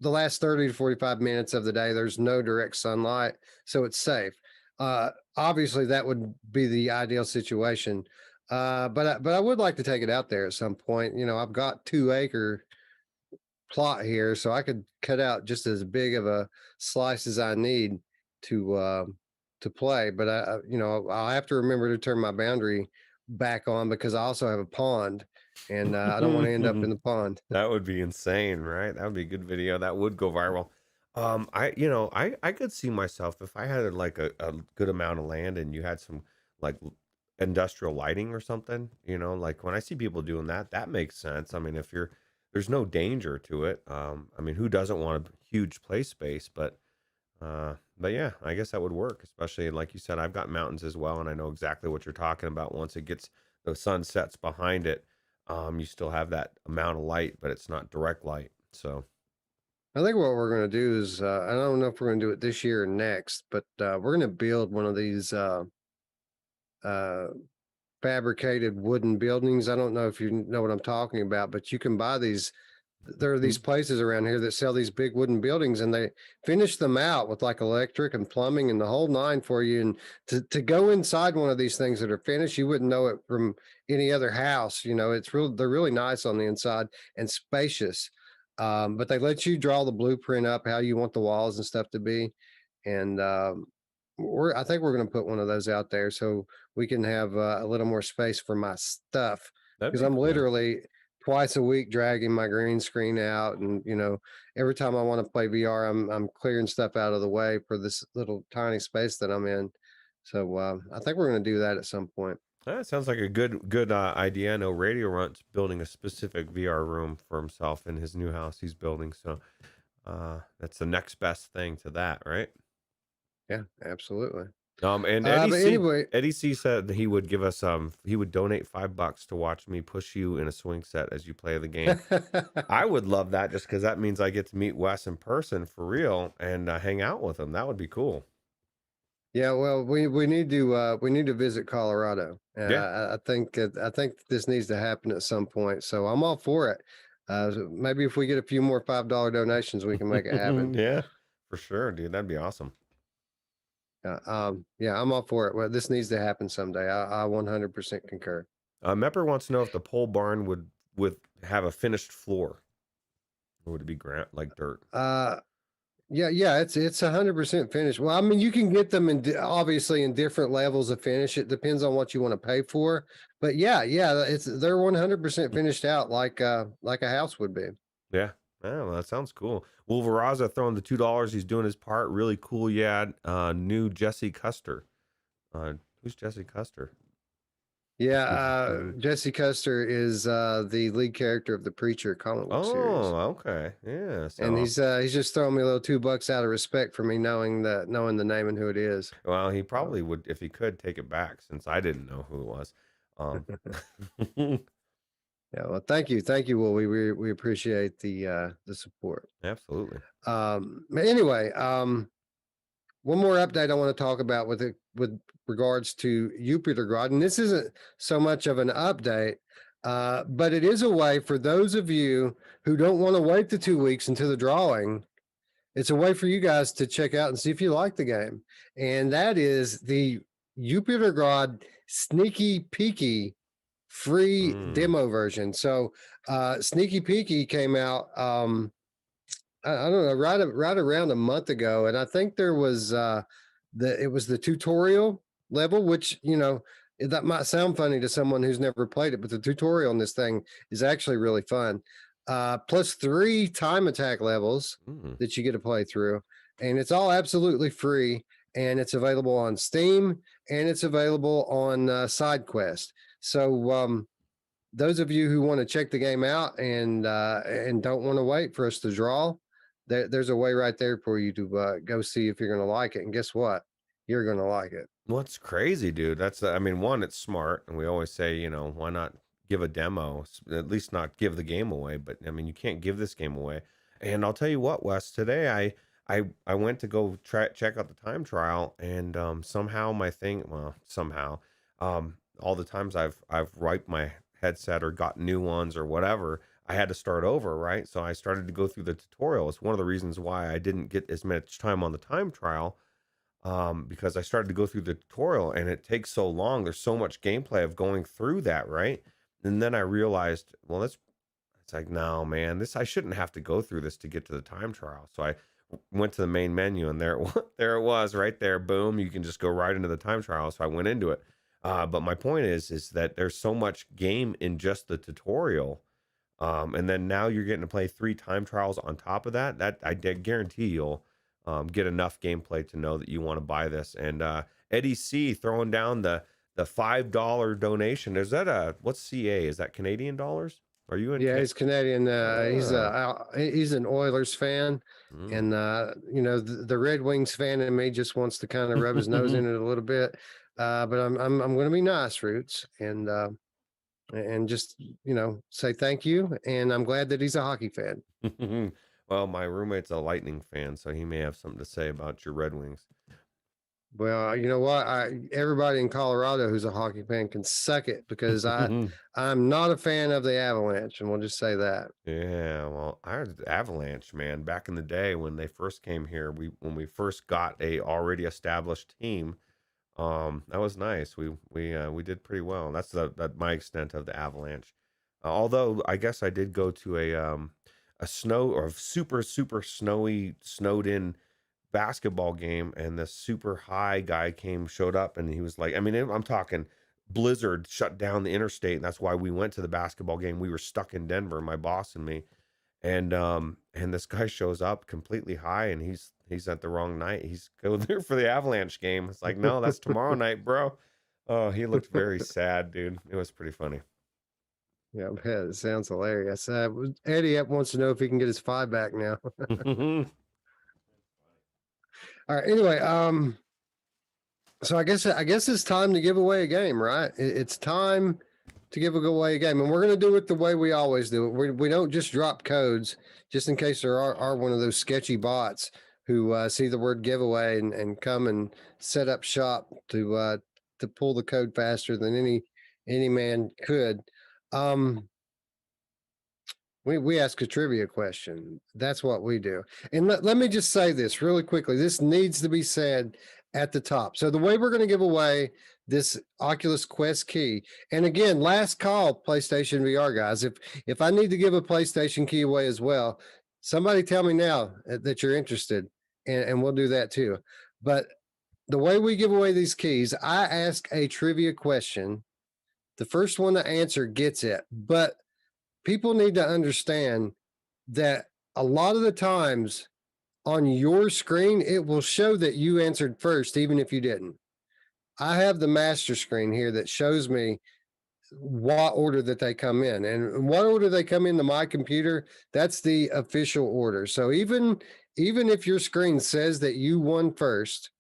the last 30 to 45 minutes of the day, there's no direct sunlight. So it's safe. Obviously that would be the ideal situation. But I would like to take it out there at some point. I've got 2 acre plot here, so I could cut out just as big of a slice as I need to play. But I'll have to remember to turn my boundary back on because I also have a pond, and I don't want to end up in the pond. That would be insane, right? That would be a good video. That would go viral. I could see myself if I had like a good amount of land and you had some like industrial lighting or something, like when I see people doing that, that makes sense. I mean, if there's no danger to it. I mean, who doesn't want a huge play space? But yeah, I guess that would work, especially like you said, I've got mountains as well, and I know exactly what you're talking about. Once it gets the sun sets behind it, you still have that amount of light, but it's not direct light. So I think what we're going to do is, I don't know if we're going to do it this year or next, but we're going to build one of these fabricated wooden buildings. I don't know if you know what I'm talking about, but you can buy these. There are these places around here that sell these big wooden buildings, and they finish them out with like electric and plumbing and the whole nine for you. And to go inside one of these things that are finished, you wouldn't know it from any other house. They're really nice on the inside and spacious. But they let you draw the blueprint up how you want the walls and stuff to be. And I think we're going to put one of those out there so we can have a little more space for my stuff, that'd because be I'm cool. literally twice a week dragging my green screen out, and every time I want to play VR, I'm clearing stuff out of the way for this little tiny space that I'm in. So I think we're going to do that at some point. That sounds like a good idea. I know Radio Runt's building a specific VR room for himself in his new house he's building. So that's the next best thing to that, right? Yeah, absolutely. And But anyway, Eddie C said that he would give us he would donate $5 to watch me push you in a swing set as you play the game. I would love that, just because that means I get to meet Wes in person for real and hang out with him. That would be cool. Yeah, well, we need to visit Colorado. Yeah. I think this needs to happen at some point. So I'm all for it. Maybe if we get a few more $5 donations, we can make it happen. Yeah, for sure, dude. That'd be awesome. Yeah, I'm all for it. Well, this needs to happen someday. I 100% concur. Mepper wants to know if the pole barn would have a finished floor, or would it be like dirt? Yeah, it's 100% finished. Well, I mean, you can get them obviously in different levels of finish. It depends on what you want to pay for. But yeah, they're 100% finished out like a house would be. Yeah. Oh, well, that sounds cool. Wolveraza throwing the $2. He's doing his part. Really cool. Yeah. New Jesse Custer. Who's Jesse Custer? Yeah, Jesse Custer is the lead character of the Preacher comic book series. Oh, okay. Yeah. So, and he's just throwing me a little $2 out of respect for me knowing the name and who it is. well, he probably would, if he could, take it back, since I didn't know who it was. Yeah, well, thank you, Will. We appreciate the support. Absolutely. But anyway, one more update I want to talk about with regards to Yupitergrad, and this isn't so much of an update, but it is a way for those of you who don't want to wait the 2 weeks until the drawing. It's a way for you guys to check out and see if you like the game, and that is the Yupitergrad Sneaky Peeky free demo version. So Sneaky Peeky came out I don't know, right around a month ago, and I think there was it was the tutorial level, which that might sound funny to someone who's never played it, but the tutorial on this thing is actually really fun. Plus 3 time attack levels that you get to play through, and it's all absolutely free, and it's available on Steam, and it's available on SideQuest. So those of you who want to check the game out and don't want to wait for us to draw, there's a way right there for you to go see if you're going to like it. And guess what? You're going to like it. What's crazy, dude? That's, I mean, one, it's smart, and we always say, why not give a demo? At least not give the game away. But I mean, you can't give this game away. And I'll tell you what, Wes. Today, I went to go check out the time trial, and somehow my thing, well, somehow, all the times I've wiped my headset or got new ones or whatever, I had to start over, right? So I started to go through the tutorial. It's one of the reasons why I didn't get as much time on the time trial, because I started to go through the tutorial and it takes so long. There's so much gameplay of going through that, right? And then I realized, well, it's like, no, man, I shouldn't have to go through this to get to the time trial. So I went to the main menu, and there it was right there. Boom. You can just go right into the time trial. So I went into it. But my point is that there's so much game in just the tutorial. And then now you're getting to play 3 time trials on top of that. That I guarantee you'll get enough gameplay to know that you want to buy this. And Eddie C throwing down the $5 donation. Is that what's CA? Is that Canadian dollars? Are you in? Yeah, he's Canadian. He's an Oilers fan, and the Red Wings fan in me just wants to kind of rub his nose in it a little bit. But I'm going to be nice, Roots, and just say thank you. And I'm glad that he's a hockey fan. Well, my roommate's a Lightning fan, so he may have something to say about your Red Wings. Well, you know what? Everybody in Colorado who's a hockey fan can suck it, because I'm not a fan of the Avalanche, and we'll just say that. Yeah, well, I was Avalanche, man. Back in the day when they first came here, when we first got a already established team, that was nice. We did pretty well. That's my extent of the Avalanche. Although I guess I did go to a snow or super snowed in basketball game, and this super high guy showed up, and he was like, I mean, I'm talking blizzard shut down the interstate, and that's why we went to the basketball game. We were stuck in Denver, my boss and me, and this guy shows up completely high, and he's at the wrong night. He's going there for the Avalanche game. It's like, no, that's tomorrow night, bro. Oh, he looked very sad, dude. It was pretty funny. Yeah, it sounds hilarious. Eddie wants to know if he can get his 5 back now. All right. Anyway, so I guess it's time to give away a game, right? It's time to give away a game, and we're going to do it the way we always do it. We don't just drop codes, just in case there are one of those sketchy bots who see the word giveaway and come and set up shop to pull the code faster than any man could. We ask a trivia question. That's what we do. And let me just say this really quickly. This needs to be said at the top. So the way we're going to give away this Oculus Quest key, and again, last call, PlayStation VR guys. If I need to give a PlayStation key away as well, somebody tell me now that you're interested, and we'll do that too. But the way we give away these keys, I ask a trivia question. The first one to answer gets it. But people need to understand that a lot of the times on your screen, it will show that you answered first, even if you didn't. I have the master screen here that shows me what order that they come in, and what order they come into my computer, that's the official order. So even if your screen says that you won first,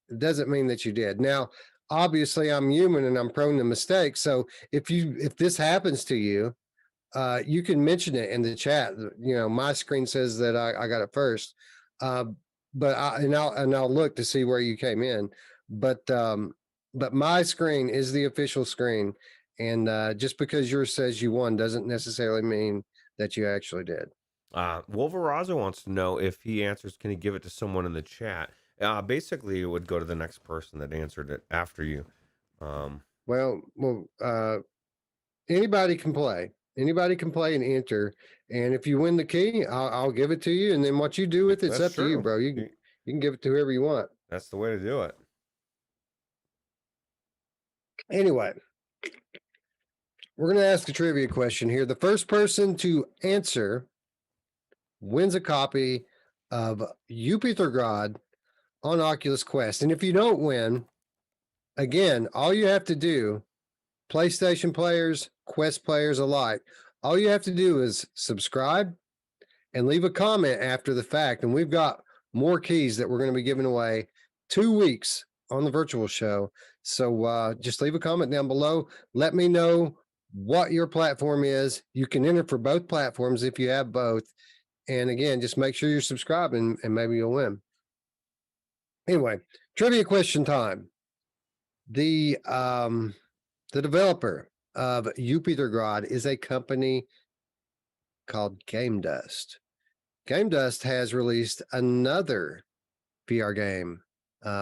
it doesn't mean that you did. Now, obviously I'm human and I'm prone to mistakes. So if this happens to you, you can mention it in the chat. My screen says that I got it first, but I'll look to see where you came in. But my screen is the official screen, and just because yours says you won doesn't necessarily mean that you actually did. Wolverazo wants to know, if he answers, can he give it to someone in the chat? Basically, it would go to the next person that answered it after you. Anybody can play. Anybody can play and enter. And if you win the key, I'll give it to you. And then what you do with it's up to you, bro. You can give it to whoever you want. That's the way to do it. Anyway, we're going to ask a trivia question here. The first person to answer wins a copy of Yupitergrad on Oculus Quest. And if you don't win, again, all you have to do, PlayStation players, Quest players alike. All you have to do is subscribe and leave a comment after the fact. And we've got more keys that we're going to be giving away 2 weeks on the virtual show. So just leave a comment down below. Let me know what your platform is. You can enter for both platforms if you have both. And again, just make sure you're subscribing and maybe you'll win. Anyway, trivia question time. The developer of Yupitergrad is a company called Game Dust. Game Dust has released another VR game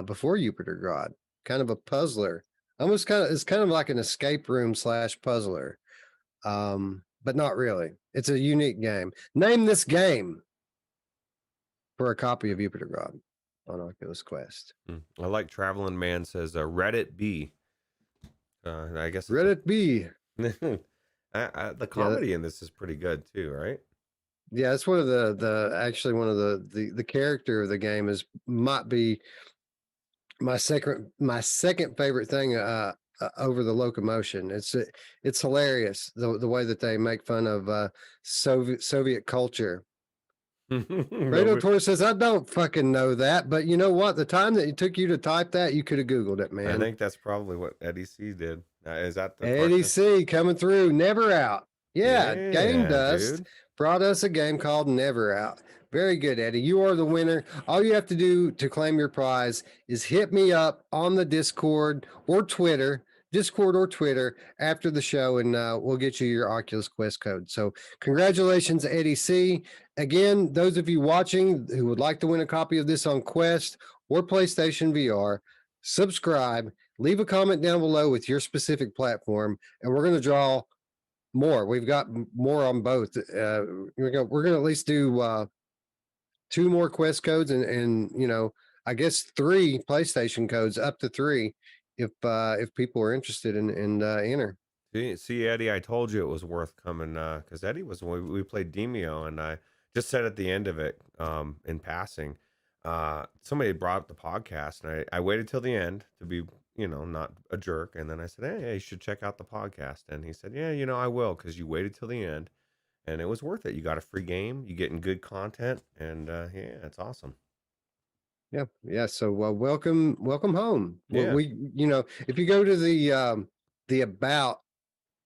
before Yupitergrad, kind of a puzzler. It's kind of like an escape room / puzzler, but not really. It's a unique game. Name this game for a copy of Yupitergrad on Oculus Quest. I like Traveling Man says Reddit B. I guess Reddit B. The comedy in this is pretty good too, right? Yeah, it's one of the character of the game might be my second favorite thing over the locomotion. It's hilarious the way that they make fun of Soviet culture. Radar Torres says, I don't fucking know that, but you know what? The time that it took you to type that, you could have Googled it, man. I think that's probably what Eddie C did. Is that the Eddie C coming through? Never Out. Yeah, Game Dust dude. brought us a game called Never Out. Very good, Eddie. You are the winner. All you have to do to claim your prize is hit me up on the Discord or Twitter after the show, and we'll get you your Oculus Quest code. So congratulations, Eddie C. Again, those of you watching who would like to win a copy of this on Quest or PlayStation VR, subscribe, leave a comment down below with your specific platform, and we're going to draw more. We've got more on both. We're going to at least do 2 more Quest codes and I guess 3 PlayStation codes, up to 3, if people are interested in enter. See, Eddie, I told you it was worth coming because Eddie was when we played Demio, and I just said at the end of it, in passing, somebody brought up the podcast, and I waited till the end to be, not a jerk, and then I said, hey, you should check out the podcast, and he said, yeah, I will, because you waited till the end, and it was worth it. You got a free game, you getting good content, and yeah, it's awesome. Yeah. So welcome home. Yeah. We if you go to the about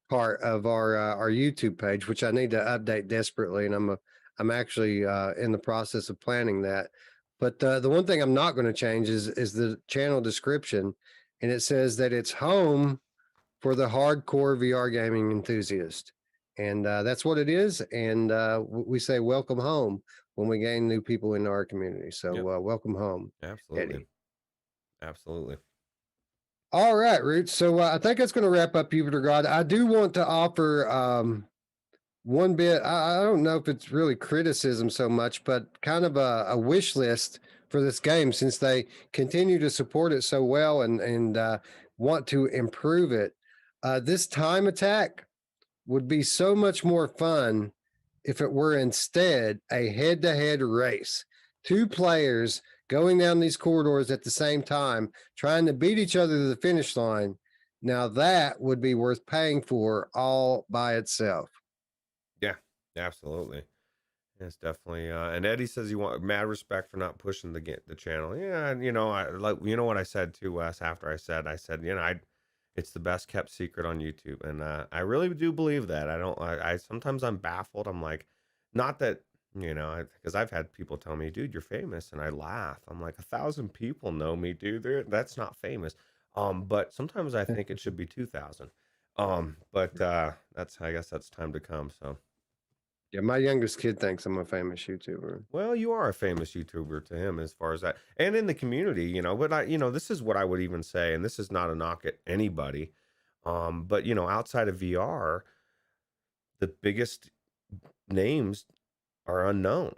part of our YouTube page, which I need to update desperately, and I'm actually in the process of planning that. But the one thing I'm not going to change is the channel description, and it says that it's home for the hardcore VR gaming enthusiast, and that's what it is. And we say welcome home when we gain new people into our community. So welcome home. Absolutely. Eddie. Absolutely. All right, Roots. So I think that's going to wrap up Yupitergrad. I do want to offer one bit. I don't know if it's really criticism so much, but kind of a wish list for this game, since they continue to support it so well and want to improve it. This time attack would be so much more fun if it were instead a head-to-head race. 2 players going down these corridors at the same time, trying to beat each other to the finish line. Now that would be worth paying for all by itself. Yeah, absolutely. It's definitely. And Eddie says you want mad respect for not pushing the channel. Yeah, and I like what I said to Wes after I said it's the best kept secret on YouTube, and I really do believe that. I sometimes I'm baffled. I'm like, not that. Because I've had people tell me, dude, you're famous. And I laugh. I'm like, 1,000 people know me, dude. That's not famous. But sometimes I think it should be 2,000. But I guess that's time to come. So. Yeah, my youngest kid thinks I'm a famous YouTuber. Well, you are a famous YouTuber to him as far as that. And in the community, but this is what I would even say, and this is not a knock at anybody. But outside of VR, the biggest names are unknown.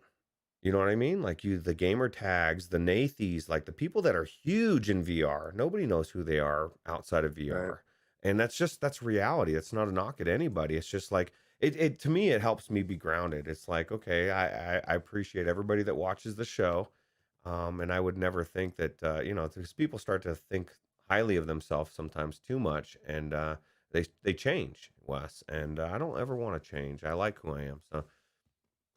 You know what I mean? Like the gamer tags, the Nathies, like the people that are huge in VR. Nobody knows who they are outside of VR. Right. And that's reality. It's not a knock at anybody. It's just like, it to me, it helps me be grounded. It's like, okay, I appreciate everybody that watches the show. And I would never think that, because people start to think highly of themselves sometimes too much. And they change, Wes, and I don't ever want to change. I like who I am. So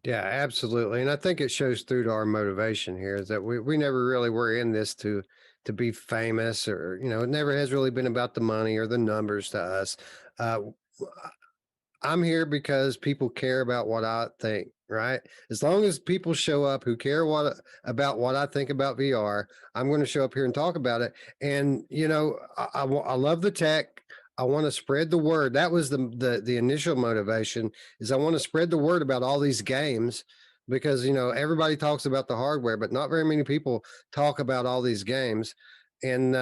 Yeah, absolutely. And I think it shows through to our motivation here is that we never really were in this to be famous, or, it never has really been about the money or the numbers to us. Uh, I'm here because people care about what I think, right? As long as people show up who care about what I think about VR, I'm going to show up here and talk about it. And I love the tech. I want to spread the word. That was the initial motivation, is I want to spread the word about all these games, because everybody talks about the hardware, but not very many people talk about all these games. And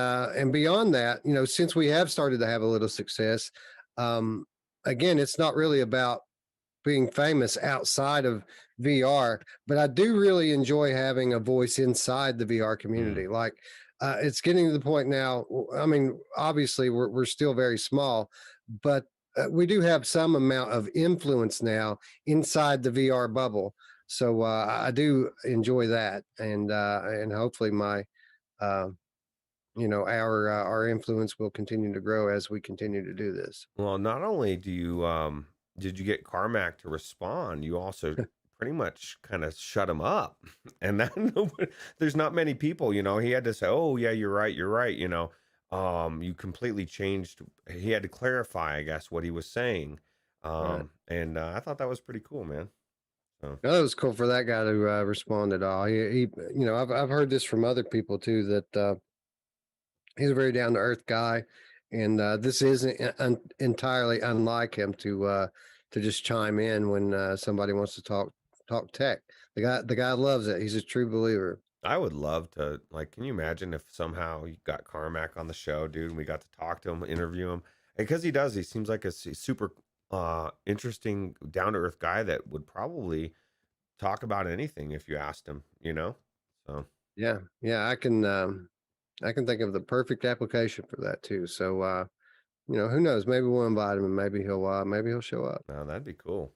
beyond that, since we have started to have a little success, again, it's not really about being famous outside of VR, but I do really enjoy having a voice inside the VR community. Like, it's getting to the point now. I mean, obviously, we're still very small, but we do have some amount of influence now inside the VR bubble. So I do enjoy that, and hopefully uh, our influence will continue to grow as we continue to do this. well, not only do you did you get Carmack to respond, you also pretty much kind of shut him up. And that there's not many people, he had to say, "Oh, yeah, you're right, you're right," you completely changed. He had to clarify, I guess, what he was saying. Right. And I thought that was pretty cool, man. So, That was cool for that guy to respond at all. I've heard this from other people too, that he's a very down to earth guy, and this isn't entirely unlike him to just chime in when somebody wants to talk tech. The guy loves it. He's a true believer. I would love to, like, can you imagine if somehow you got Carmack on the show, dude, and we got to talk to him, interview him? Because he seems like a super interesting, down to earth guy that would probably talk about anything if you asked him. So, Yeah, I can think of the perfect application for that too. So who knows? Maybe we'll invite him, and maybe he'll show up. no, that'd be cool.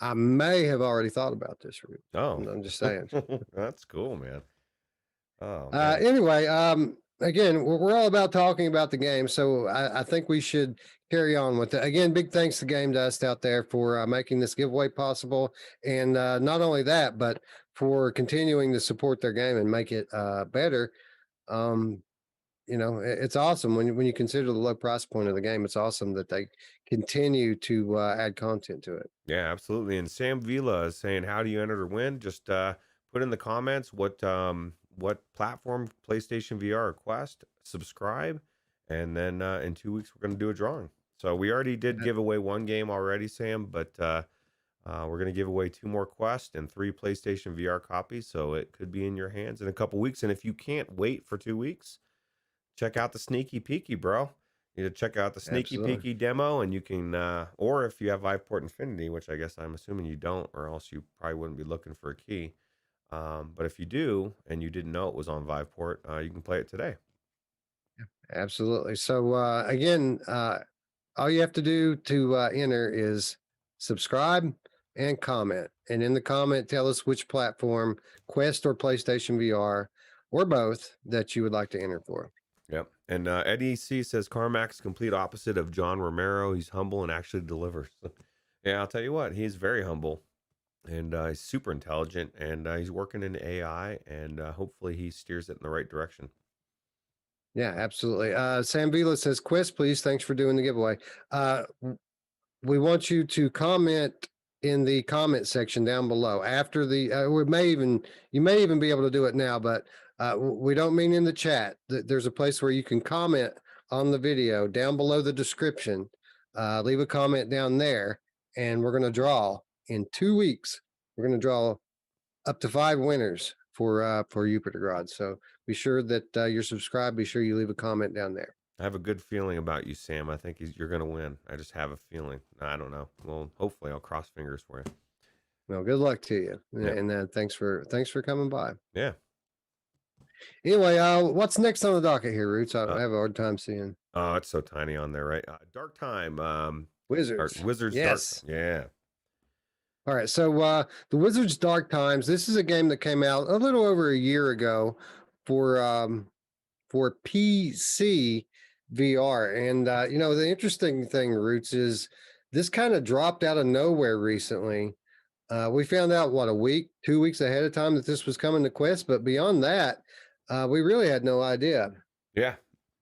I may have already thought about this route. Oh, I'm just saying. that's cool, man. Oh, man. Anyway, again, we're all about talking about the game, so I think we should carry on with it. Again, big thanks to Game Dust out there for making this giveaway possible, and not only that, but for continuing to support their game and make it better. It's awesome when you consider the low price point of the game. It's awesome that they continue to add content to it. Yeah, absolutely. And Sam Vila is saying, how do you enter to win? Just put in the comments what platform, PlayStation VR or Quest, subscribe, and then in 2 weeks we're going to do a drawing. So we already did give away one game already, Sam, but we're going to give away 2 more Quest and 3 PlayStation VR copies. So it could be in your hands in a couple weeks. And if you can't wait for 2 weeks, check out the Sneaky Peeky, bro. You need to check out the Sneaky Peeky demo, and you can, or if you have Viveport Infinity, which I guess I'm assuming you don't, or else you probably wouldn't be looking for a key. But if you do, and you didn't know it was on Viveport, you can play it today. Absolutely. So again, all you have to do to enter is subscribe and comment. And in the comment, tell us which platform, Quest or PlayStation VR, or both, that you would like to enter for. Yep. And Eddie C says Carmack's complete opposite of John Romero. He's humble and actually delivers. Yeah, I'll tell you what, he's very humble, and he's super intelligent, and he's working in AI, and hopefully he steers it in the right direction. Yeah, absolutely. Sam Vila says, Quest, please. Thanks for doing the giveaway. We want you to comment in the comment section down below after the, you may even be able to do it now, but we don't mean in the chat. There's a place where you can comment on the video down below the description. Leave a comment down there, and we're going to draw in 2 weeks. We're going to draw up to 5 winners for Yupitergrad. So be sure that you're subscribed. Be sure you leave a comment down there. I have a good feeling about you, Sam. I think you're going to win. I just have a feeling. I don't know. Well, hopefully I'll cross fingers for you. Well, good luck to you. Yeah. And thanks for coming by. Yeah. Anyway, what's next on the docket here, Roots? I have a hard time seeing. Oh, it's so tiny on there, right? Dark Time. Wizards. Wizards. Yes. Dark. Yeah. All right. So the Wizards Dark Times. This is a game that came out a little over a year ago for PC VR. And the interesting thing, Roots, is this kind of dropped out of nowhere recently. We found out what, a week, 2 weeks ahead of time that this was coming to Quest, but beyond that, we really had no idea. Yeah.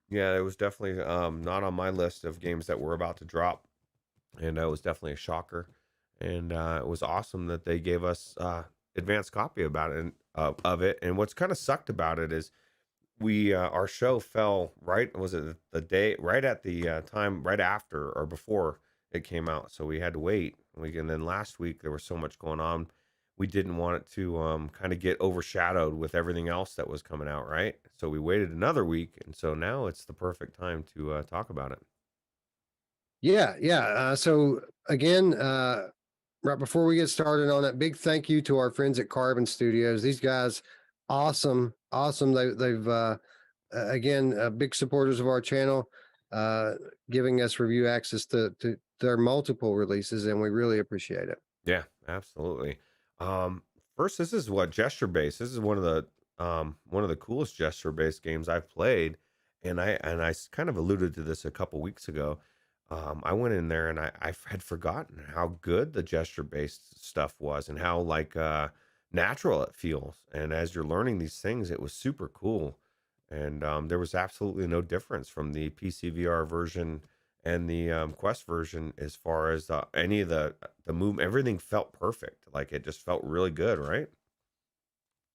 Yeah, it was definitely not on my list of games that were about to drop, and it was definitely a shocker. And it was awesome that they gave us advanced copy about it and of it. And what's kind of sucked about it is we our show fell right, was it the day right at the time right after or before it came out, so we had to wait. And then last week there was so much going on, we didn't want it to kind of get overshadowed with everything else that was coming out, right? So we waited another week, and so now it's the perfect time to talk about it. Yeah, yeah. So again, right before we get started on it, big thank you to our friends at Carbon Studios. These guys, awesome, awesome. They've again, big supporters of our channel, giving us review access to their multiple releases, and we really appreciate it. Yeah, absolutely. First, this is what gesture based. This is one of the coolest gesture based games I've played, and I kind of alluded to this a couple weeks ago. I went in there and I had forgotten how good the gesture based stuff was and how like natural it feels. And as you're learning these things, it was super cool. And there was absolutely no difference from the PCVR version and the Quest version as far as any of the move. Everything felt perfect. Like it just felt really good, right?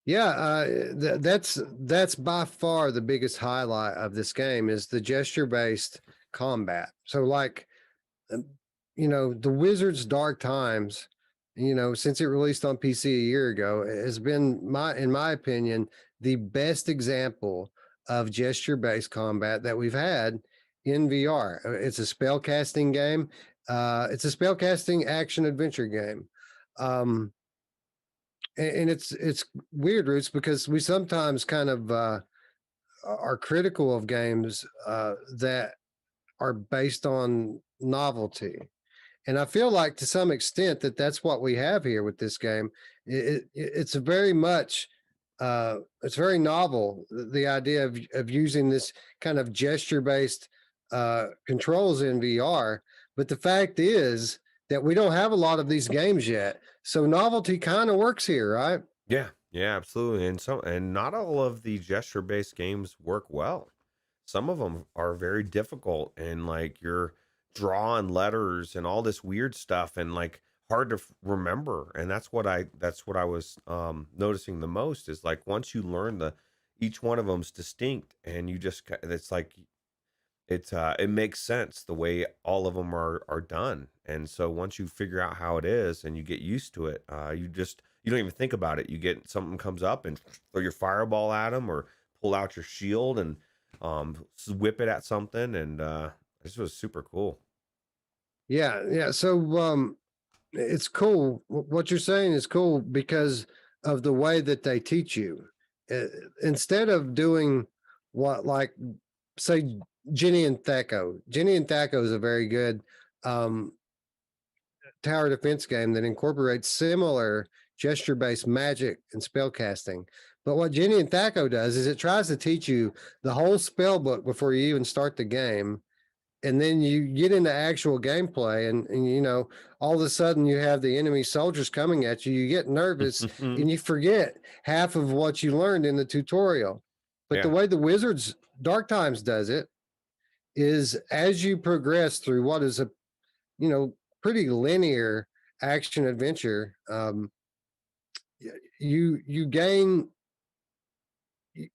Yeah, that's by far the biggest highlight of this game is the gesture based combat. So like, um, the Wizards Dark Times, since it released on PC a year ago, has been in my opinion, the best example of gesture based combat that we've had in VR. It's a spell casting game. It's a spell casting action adventure game. And it's weird, Roots, because we sometimes kind of are critical of games that are based on novelty. And I feel like to some extent that's what we have here with this game. It's a very much it's very novel, the idea of using this kind of gesture based controls in VR. But the fact is that we don't have a lot of these games yet, so novelty kind of works here, right? Yeah, yeah, absolutely. And not all of the gesture based games work well. Some of them are very difficult and like you're drawing letters and all this weird stuff and like hard to remember. And that's what I was noticing the most is like once you learn each one of them's distinct and you just it's like it makes sense the way all of them are done. And so once you figure out how it is and you get used to it, you don't even think about it. You get something comes up and throw your fireball at them or pull out your shield and whip it at something. And this was super cool. Yeah, yeah. So it's cool. What you're saying is cool because of the way that they teach you. Instead of doing what, like, say, Ginny and Thaco. Ginny and Thaco is a very good tower defense game that incorporates similar gesture-based magic and spell casting. But what Ginny and Thaco does is it tries to teach you the whole spell book before you even start the game. And then you get into actual gameplay and all of a sudden you have the enemy soldiers coming at you. You get nervous and you forget half of what you learned in the tutorial. But the way the Wizards Dark Times does it is as you progress through what is a, pretty linear action adventure, you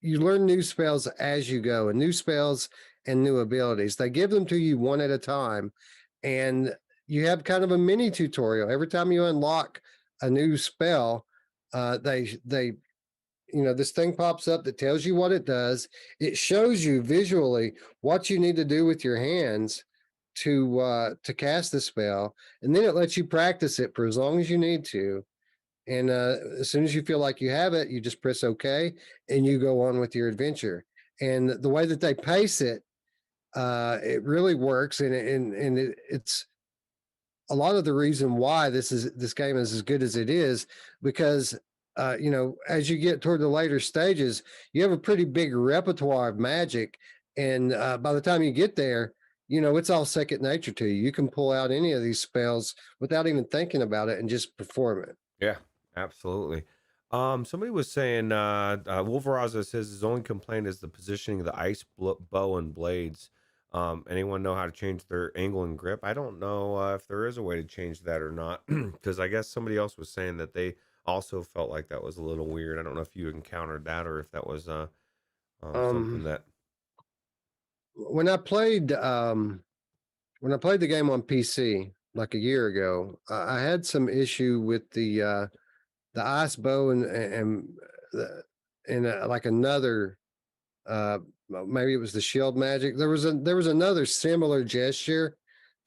learn new spells as you go, and new spells and new abilities. They give them to you one at a time, and you have kind of a mini tutorial every time you unlock a new spell. They this thing pops up that tells you what it does. It shows you visually what you need to do with your hands to cast the spell, and then it lets you practice it for as long as you need to. And as soon as you feel like you have it, you just press OK and you go on with your adventure. And the way that they pace it, it really works. And it's a lot of the reason why this game is as good as it is, because as you get toward the later stages, you have a pretty big repertoire of magic, And by the time you get there, you know, it's all second nature to you. You can pull out any of these spells without even thinking about it and just perform it. Yeah, absolutely. Somebody was saying, Wolveraza says his only complaint is the positioning of the bow and blades. Anyone know how to change their angle and grip? I don't know if there is a way to change that or not, because I guess somebody else was saying that they also felt like that was a little weird. I don't know if you encountered that or if that was something that. When I played the game on PC like a year ago, I had some issue with the ice bow and like another maybe it was the shield magic. There was another similar gesture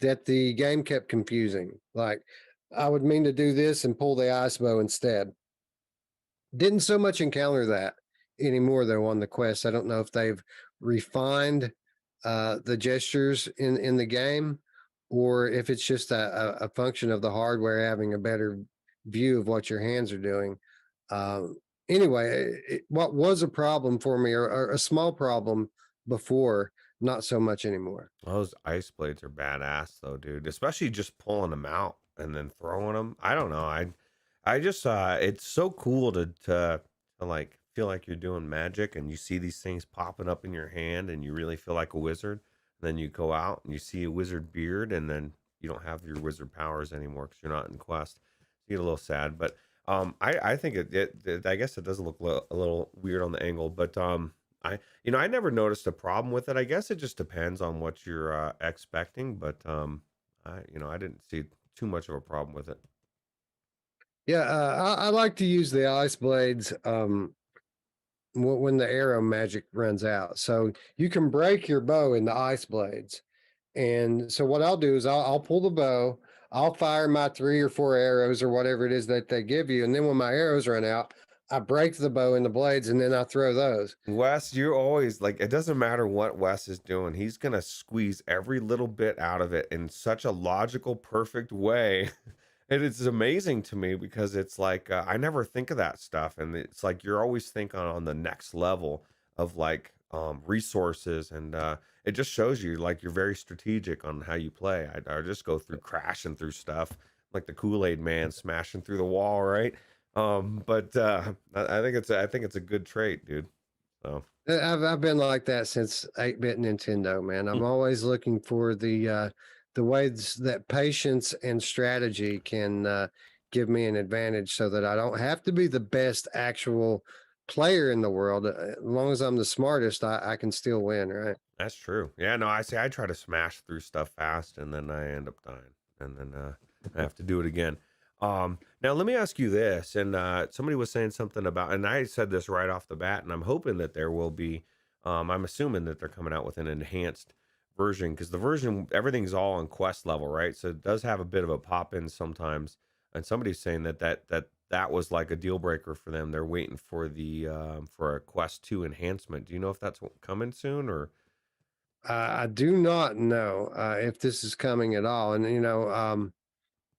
that the game kept confusing. Like I would mean to do this and pull the ice bow instead. Didn't so much encounter that anymore though on the Quest. I don't know if they've refined the gestures in the game, or if it's just a function of the hardware having a better view of what your hands are doing. Anyway, what was a problem for me, or a small problem before, not so much anymore. Those ice blades are badass though, dude. Especially just pulling them out and then throwing them. I don't know. I just it's so cool to like feel like you're doing magic and you see these things popping up in your hand and you really feel like a wizard. And then you go out and you see a wizard beard and then you don't have your wizard powers anymore because you're not in Quest. You get a little sad, but I think it I guess it does look a little weird on the angle, but I never noticed a problem with it. I guess it just depends on what you're expecting, but I didn't see too much of a problem with it. Yeah, I like to use the ice blades when the arrow magic runs out. So you can break your bow in the ice blades. And so what I'll do is I'll pull the bow, I'll fire my 3 or 4 arrows or whatever it is that they give you. And then when my arrows run out, I break the bow in the blades and then I throw those. Wes, you're always like, it doesn't matter what Wes is doing. He's going to squeeze every little bit out of it in such a logical, perfect way. And it's amazing to me because it's like, I never think of that stuff. And it's like, you're always thinking on the next level of like resources. And it just shows you like you're very strategic on how you play. I just go through crashing through stuff like the Kool-Aid man smashing through the wall, right? But I think it's a good trait, dude. So I've been like that since 8-bit Nintendo, man. I'm always looking for the ways that patience and strategy can give me an advantage so that I don't have to be the best actual player in the world. As long as I'm the smartest, I can still win, right? that's true. Yeah, no, I say I try to smash through stuff fast and then I end up dying and then I have to do it again. Now let me ask you this, and somebody was saying something about, and I said this right off the bat, and I'm hoping that there will be, I'm assuming that they're coming out with an enhanced version because the version, everything's all on Quest level, right? So it does have a bit of a pop in sometimes, and somebody's saying that was like a deal breaker for them. They're waiting for the for a Quest 2 enhancement. Do you know if that's coming soon or? I do not know if this is coming at all. And,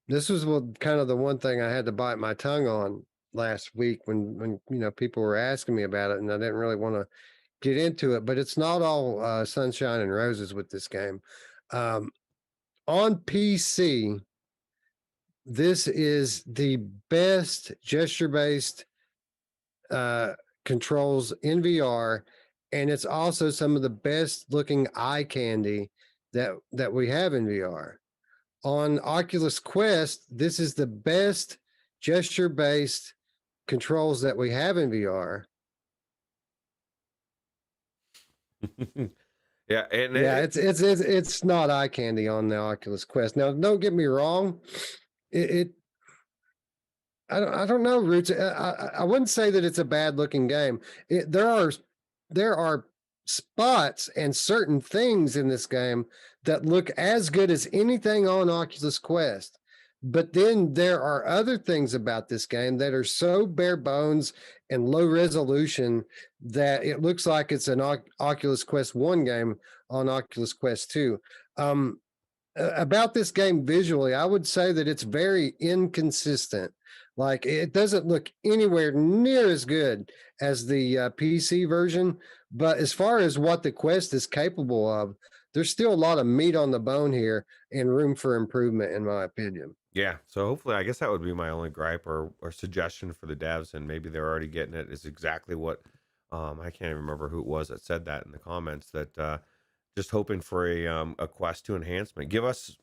this was kind of the one thing I had to bite my tongue on last week when people were asking me about it, and I didn't really want to get into it. But it's not all sunshine and roses with this game. On PC, this is the best gesture-based controls in VR, and it's also some of the best looking eye candy that we have in VR. On Oculus Quest, this is the best gesture-based controls that we have in VR. Yeah, and Yeah, it's not eye candy on the Oculus Quest. Now, don't get me wrong. I don't know, Roots. I wouldn't say that it's a bad looking game. There are spots and certain things in this game that look as good as anything on Oculus Quest. But then there are other things about this game that are so bare bones and low resolution that it looks like it's an Oculus Quest 1 game on Oculus Quest 2. about this game visually, I would say that it's very inconsistent. Like it doesn't look anywhere near as good as the PC version, but as far as what the Quest is capable of, there's still a lot of meat on the bone here and room for improvement, in my opinion. Yeah. So hopefully, I guess that would be my only gripe or suggestion for the devs, and maybe they're already getting it. Is exactly what I can't even remember who it was that said that in the comments. That just hoping for a Quest 2 enhancement. Give us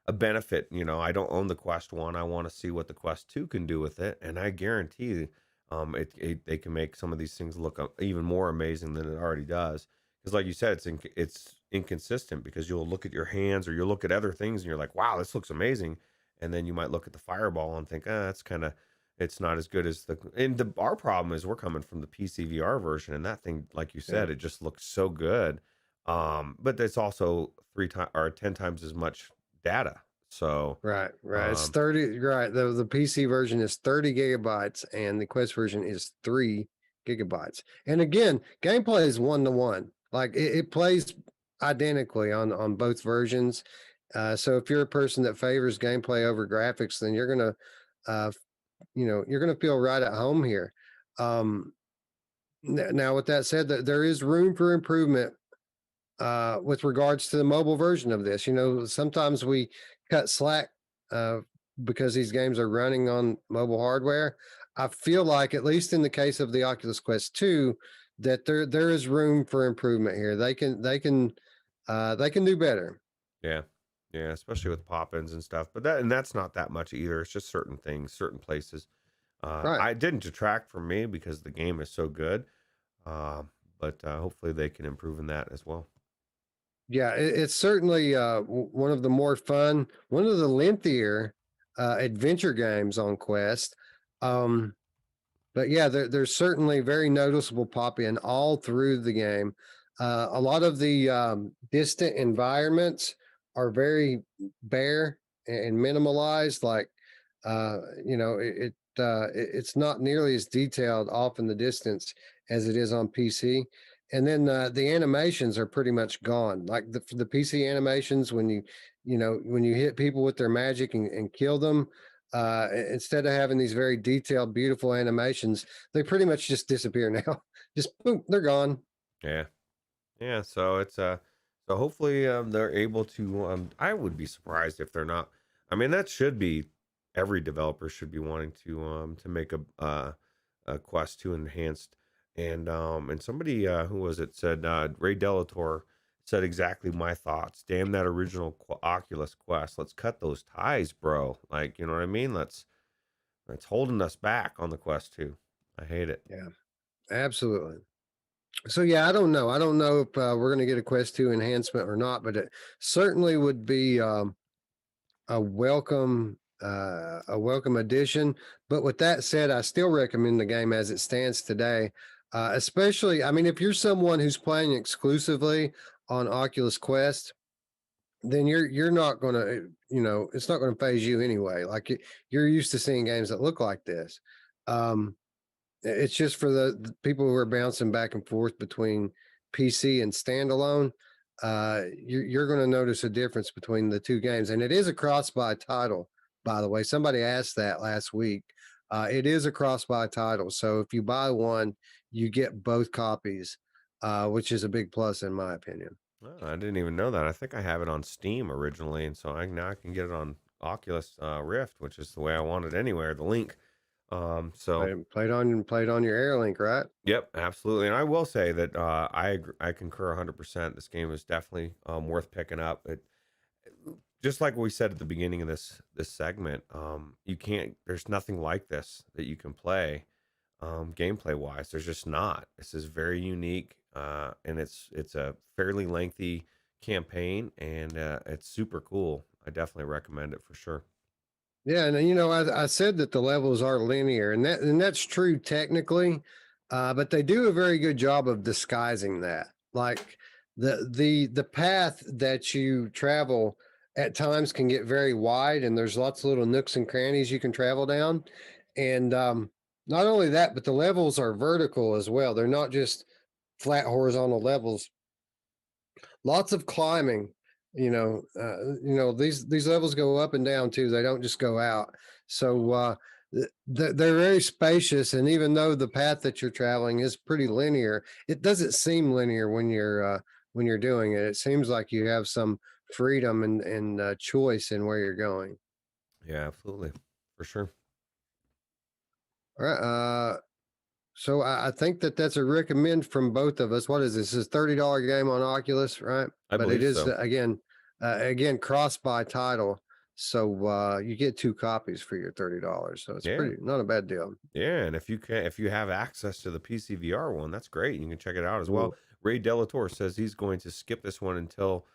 a benefit. You know, I don't own the Quest 1. I want to see what the Quest 2 can do with it, and I guarantee they can make some of these things look even more amazing than it already does. Because, like you said, it's inconsistent because you'll look at your hands or you'll look at other things and you're like, wow, this looks amazing, and then you might look at the Fireball and think, that's kind of, it's not as good as our problem is we're coming from the PCVR version, and that thing, like you said, it just looks so good. But it's also 3 times or 10 times as much data. So Right. It's 30. Right. The PC version is 30 gigabytes and the Quest version is 3 gigabytes. And again, gameplay is 1-to-1. Like it plays identically on both versions. So if you're a person that favors gameplay over graphics, then you're gonna, you're gonna feel right at home here. Now, with that said, that there is room for improvement with regards to the mobile version of this. Sometimes we cut slack because these games are running on mobile hardware. I feel like, at least in the case of the Oculus Quest 2, that there is room for improvement here. They can do better. yeah, especially with pop-ins and stuff. But that's not that much either. It's just certain things, certain places. Right. It didn't detract from me because the game is so good. But hopefully they can improve in that as well. Yeah, it's certainly one of the more fun, one of the lengthier adventure games on Quest. But yeah, there's certainly very noticeable pop in all through the game. A lot of the distant environments are very bare and minimalized. Like, it's not nearly as detailed off in the distance as it is on PC. And then the animations are pretty much gone. Like the PC animations, when you hit people with their magic and kill them, instead of having these very detailed, beautiful animations, they pretty much just disappear now. Just boom, they're gone. Yeah. So it's so hopefully they're able to. I would be surprised if they're not. I mean, that should be every developer should be wanting to make a Quest 2 enhanced. And somebody who was it said Ray Delator said exactly my thoughts. Damn that original Oculus Quest. Let's cut those ties, bro. Like, you know what I mean? It's holding us back on the Quest 2. I hate it. Yeah, absolutely. So yeah, I don't know. I don't know if we're going to get a Quest 2 enhancement or not, but it certainly would be a welcome addition. But with that said, I still recommend the game as it stands today. Especially, I mean, if you're someone who's playing exclusively on Oculus Quest, then you're not going to, it's not going to phase you anyway. Like you're used to seeing games that look like this. It's just for the people who are bouncing back and forth between PC and standalone. You're going to notice a difference between the two games, and it is a cross-buy title, by the way. Somebody asked that last week. It is a cross-buy title, so if you buy one, you get both copies, which is a big plus in my opinion. Oh, I didn't even know that. I think I have it on Steam originally, and so now I can get it on Oculus Rift, which is the way I want it anywhere. The link. So played on your Airlink, right? Yep, absolutely. And I will say that I concur 100%. This game is definitely worth picking up. Just like we said at the beginning of this segment, there's nothing like this that you can play gameplay wise. There's just not. This is very unique, and it's a fairly lengthy campaign, and it's super cool. I definitely recommend it for sure. Yeah, and I said that the levels are linear, and that's true technically, but they do a very good job of disguising that. Like the path that you travel at times can get very wide, and there's lots of little nooks and crannies you can travel down. And not only that, but the levels are vertical as well. They're not just flat horizontal levels. Lots of climbing These levels go up and down too. They don't just go out. So they're very spacious, and even though the path that you're traveling is pretty linear, it doesn't seem linear when you're doing it. It seems like you have some freedom and choice in where you're going. Yeah, absolutely, for sure. All right. So I think that's a recommend from both of us. What is this? This is $30 game on Oculus, right? I But it believe is so. again cross by title, so you get 2 copies for your $30. So it's Yeah, not a bad deal. yeah, and if you have access to the PCVR one, that's great. You can check it out as well. Ooh. Ray Delator says he's going to skip this one until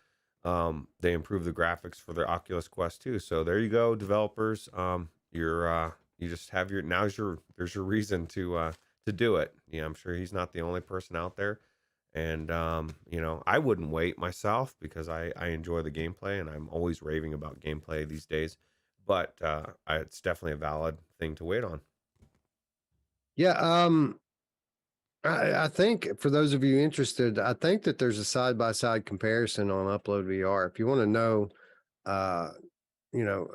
they improve the graphics for the Oculus Quest 2. So there you go, developers. You just have there's your reason to do it. Yeah, I'm sure he's not the only person out there. And I wouldn't wait myself because I enjoy the gameplay and I'm always raving about gameplay these days. But it's definitely a valid thing to wait on. Yeah. I think for those of you interested, I think that there's a side by side comparison on Upload VR. If you want to know, uh, you know,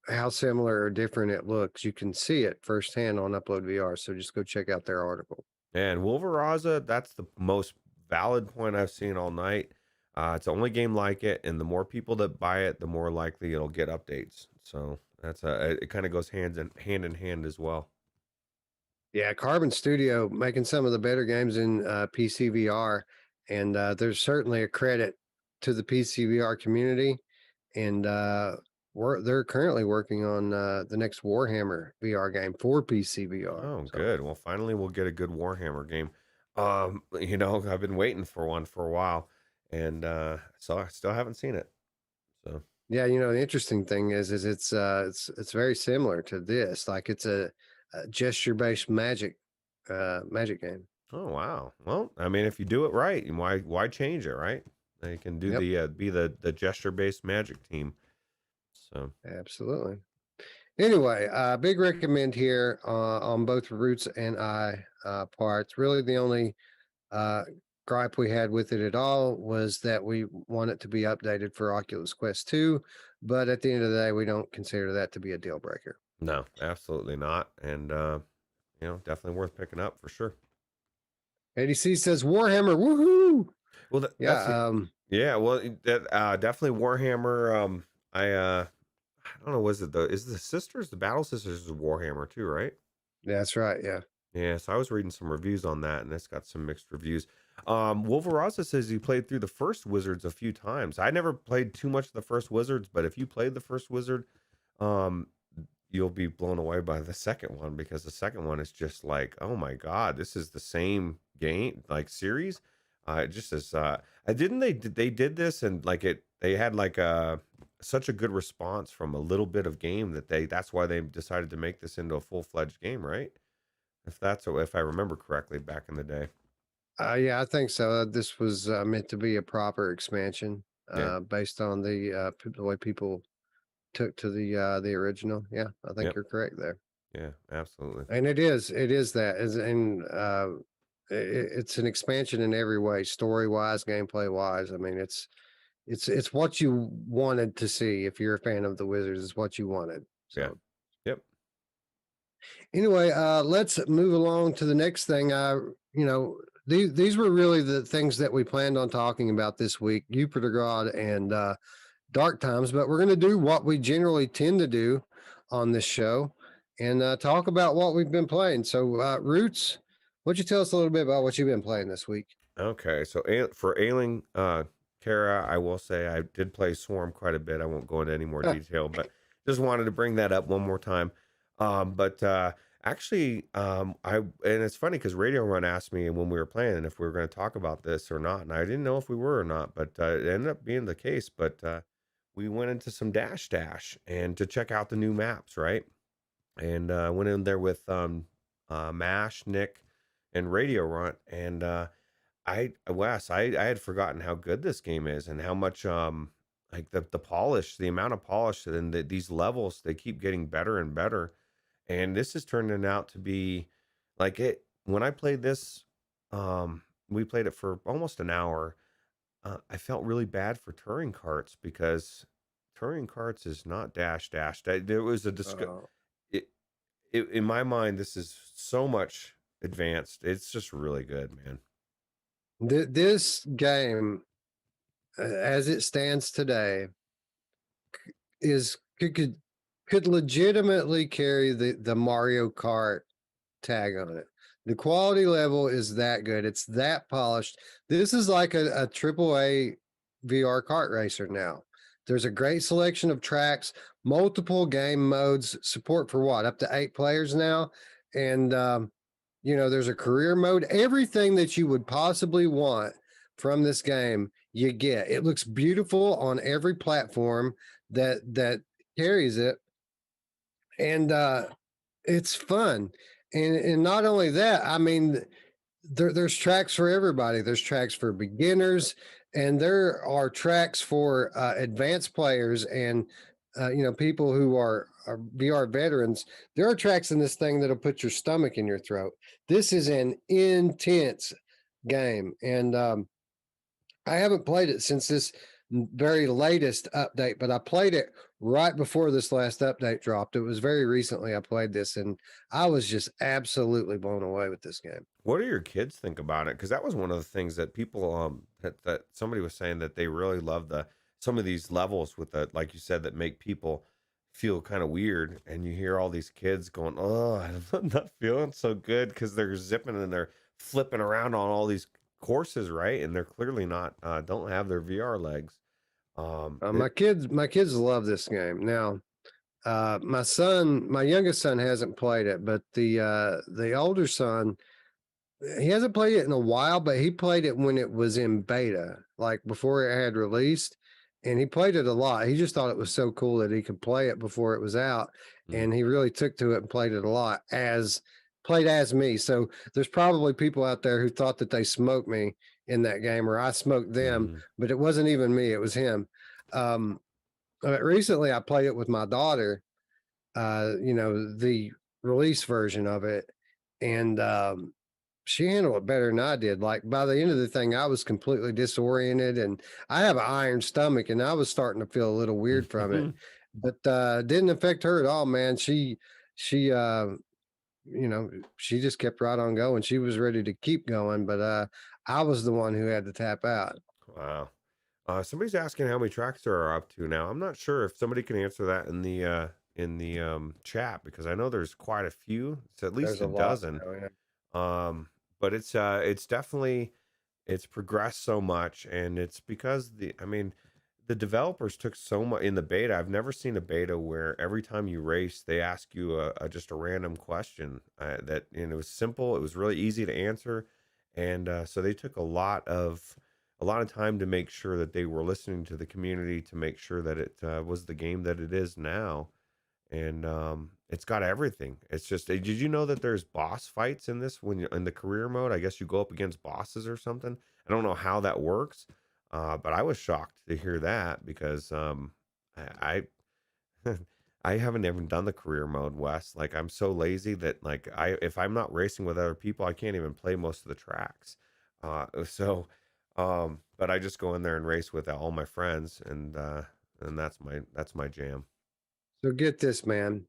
how similar or different it looks, you can see it firsthand on Upload VR. So just go check out their article. And Wolveraza, that's the most valid point I've seen all night. It's the only game like it, and the more people that buy it, the more likely it'll get updates. So it kind of goes hand in hand as well. Yeah, Carbon Studio making some of the better games in PCVR, and there's certainly a credit to the PCVR community, and they're currently working on the next Warhammer VR game for PCVR. Oh, So good. Well, finally we'll get a good Warhammer game. I've been waiting for one for a while, and so I still haven't seen it. So yeah, the interesting thing is it's very similar to this. Like it's a gesture based magic game. oh wow. Well, I mean, if you do it right, why change it, right? They can do Yep, be the gesture based magic team. So absolutely. Anyway, big recommend here on both Roots and I parts. Really, the only uh, gripe we had with it at all was that we want it to be updated for Oculus Quest 2, but at the end of the day, we don't consider that to be a deal breaker. no, absolutely not. And definitely worth picking up for sure. ADC says Warhammer, woohoo! Well, Yeah, yeah. Well, that definitely Warhammer. I don't know. Was it the Battle Sisters is Warhammer too, right? that's right. Yeah. Yeah. So I was reading some reviews on that, and it's got some mixed reviews. Wolveraza says he played through the first Wizards a few times. I never played too much of the first Wizards, but if you played the first Wizard, um, you'll be blown away by the second one because the second one is just like, oh my god, this is the same game like series. It just as I didn't they did this and like they had like such a good response from a little bit of game that that's why they decided to make this into a full-fledged game, right? If I remember correctly back in the day. Yeah, I think so. This was meant to be a proper expansion Yeah. based on the way people took to the original. Yeah, I think Yep. you're correct there. Yeah, absolutely. And it is that is and it's an expansion in every way, story wise, gameplay wise. I mean, it's what you wanted to see. If you're a fan of the Wizards, it's what you wanted. Yeah. So Yep. anyway, let's move along to the next thing. These were really the things that we planned on talking about this week, Yupitergrad and Dark Times, but we're going to do what we generally tend to do on this show and talk about what we've been playing. So, Roots, why don't you tell us a little bit about what you've been playing this week? Okay, so for Ailing Kara, I will say I did play Swarm quite a bit. I won't go into any more detail, but just wanted to bring that up one more time. But actually, and it's funny because Radio Run asked me when we were playing if we were going to talk about this or not, and I didn't know if we were or not, but it ended up being the case. But we went into some Dash and to check out the new maps, right? And went in there with Mash, Nick, and Radio Runt, and Wes, I had forgotten how good this game is and how much like the polish, the amount of polish and these levels, they keep getting better and better. And this is turning out to be like it when I played this, we played it for almost an hour. I felt really bad for touring carts because touring carts is not dash dash. There was a Uh, it, in my mind, this is so much advanced. It's just really good, man. this game, as it stands today, is could legitimately carry the Mario Kart tag on it. The quality level is that good. It's that polished. This is like a triple A VR kart racer now. There's a great selection of tracks, multiple game modes, support for what, up to 8 players now. And, there's a career mode. Everything that you would possibly want from this game, you get. It looks beautiful on every platform that carries it. And it's fun. And not only that, I mean, there's tracks for everybody. There's tracks for beginners, and there are tracks for advanced players and people who are VR veterans. There are tracks in this thing that'll put your stomach in your throat. This is an intense game, and I haven't played it since this very latest update, but I played it right before this last update dropped. It was very recently I played this, and I was just absolutely blown away with this game. What do your kids think about it? Because that was one of the things that people that somebody was saying that they really love some of these levels with the, like you said, that make people feel kind of weird, and you hear all these kids going, "Oh, I'm not feeling so good," because they're zipping and they're flipping around on all these courses, right? And they're clearly not don't have their VR legs. My kids love this game. Now, my youngest son hasn't played it, but the older son, he hasn't played it in a while, but he played it when it was in beta, like before it had released, and he played it a lot. He just thought it was so cool that he could play it before it was out, and he really took to it and played it a lot played as me. So there's probably people out there who thought that they smoked me in that game, or I smoked them, but it wasn't even me, it was him. But recently I played it with my daughter, the release version of it, and she handled it better than I did. Like by the end of the thing, I was completely disoriented, and I have an iron stomach, and I was starting to feel a little weird from it. But didn't affect her at all, man. She she just kept right on going. She was ready to keep going, but I was the one who had to tap out. Wow. Somebody's asking how many tracks there are up to now. I'm not sure if somebody can answer that in the chat, because I know there's quite a few. It's at least There's a lot dozen. now, yeah. But it's definitely, it's progressed so much, and it's because the developers took so much in the beta. I've never seen a beta where every time you race, they ask you just a random question that, and it was simple. It was really easy to answer, and so they took a lot of time to make sure that they were listening to the community to make sure that it was the game that it is now. And it's got everything. It's just, did you know that there's boss fights in this when you're in the career mode? I guess you go up against bosses or something. I don't know how that works, but I was shocked to hear that, because I I haven't even done the career mode, Wes. Like, I'm so lazy that, like, if I'm not racing with other people, I can't even play most of the tracks. But I just go in there and race with all my friends, and that's my jam. So get this, man.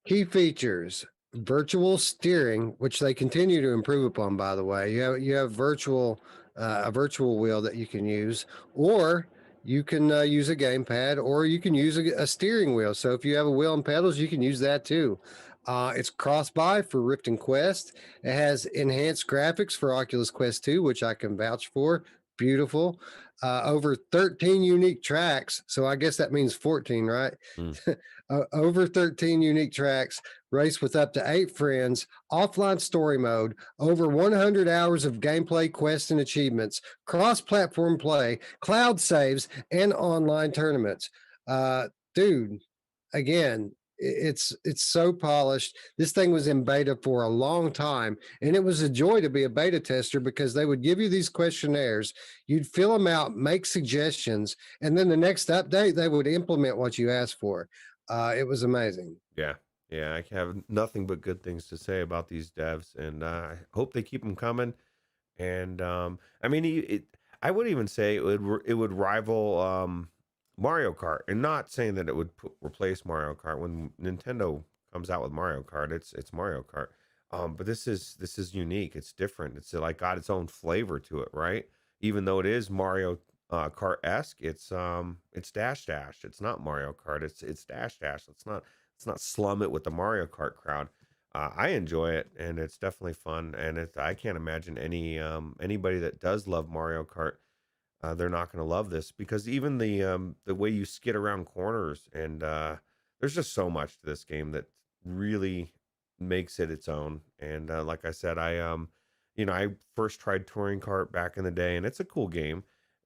Key features: virtual steering, which they continue to improve upon, by the way. You have a virtual wheel that you can use, or you can use a gamepad, or you can use a steering wheel. So if you have a wheel and pedals, you can use that too. It's cross-buy for Rift and Quest. It has enhanced graphics for Oculus Quest 2, which I can vouch for. Beautiful. Over 13 unique tracks. So I guess that means 14, right? Over 13 unique tracks, race with up to 8 friends, offline story mode, over 100 hours of gameplay, quests, and achievements, cross-platform play, cloud saves, and online tournaments. Dude, again, it's so polished. This thing was in beta for a long time, and it was a joy to be a beta tester, because they would give you these questionnaires, you'd fill them out, make suggestions, and then the next update they would implement what you asked for. It was amazing. Yeah. I have nothing but good things to say about these devs, and I hope they keep them coming. And I would even say it would rival Mario Kart, and not saying that it would replace Mario Kart. When Nintendo comes out with Mario Kart, it's Mario Kart. But this is unique. It's different. It's like got its own flavor to it, right? Even though it is Mario Kart-esque, it's Dash Dash. It's not Mario Kart. It's Dash Dash. It's not slum it with the Mario Kart crowd. I enjoy it, and it's definitely fun. And I can't imagine anybody that does love Mario Kart, they're not going to love this, because even the way you skid around corners, and there's just so much to this game that really makes it its own. And like I said, I first tried touring kart back in the day, and it's a cool game,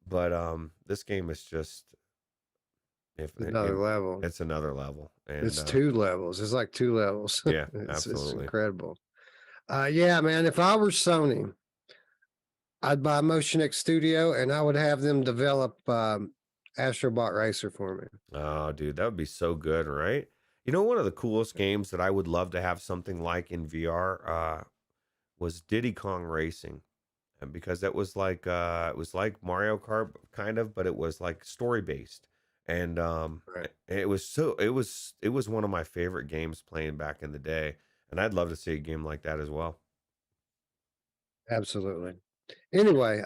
but this game is just Another level. it's another level, and It's 2 levels. It's like 2 levels. yeah, It's absolutely. incredible. Yeah, man. If I were Sony, I'd buy Motion X Studio and I would have them develop Astrobot Racer for me. Oh, dude, that would be so good, right? One of the coolest games that I would love to have something like in VR was Diddy Kong Racing. And because that was like it was like Mario Kart kind of, but it was like story based. And Right. it was one of my favorite games playing back in the day. And I'd love to see a game like that as well. Absolutely. Anyway,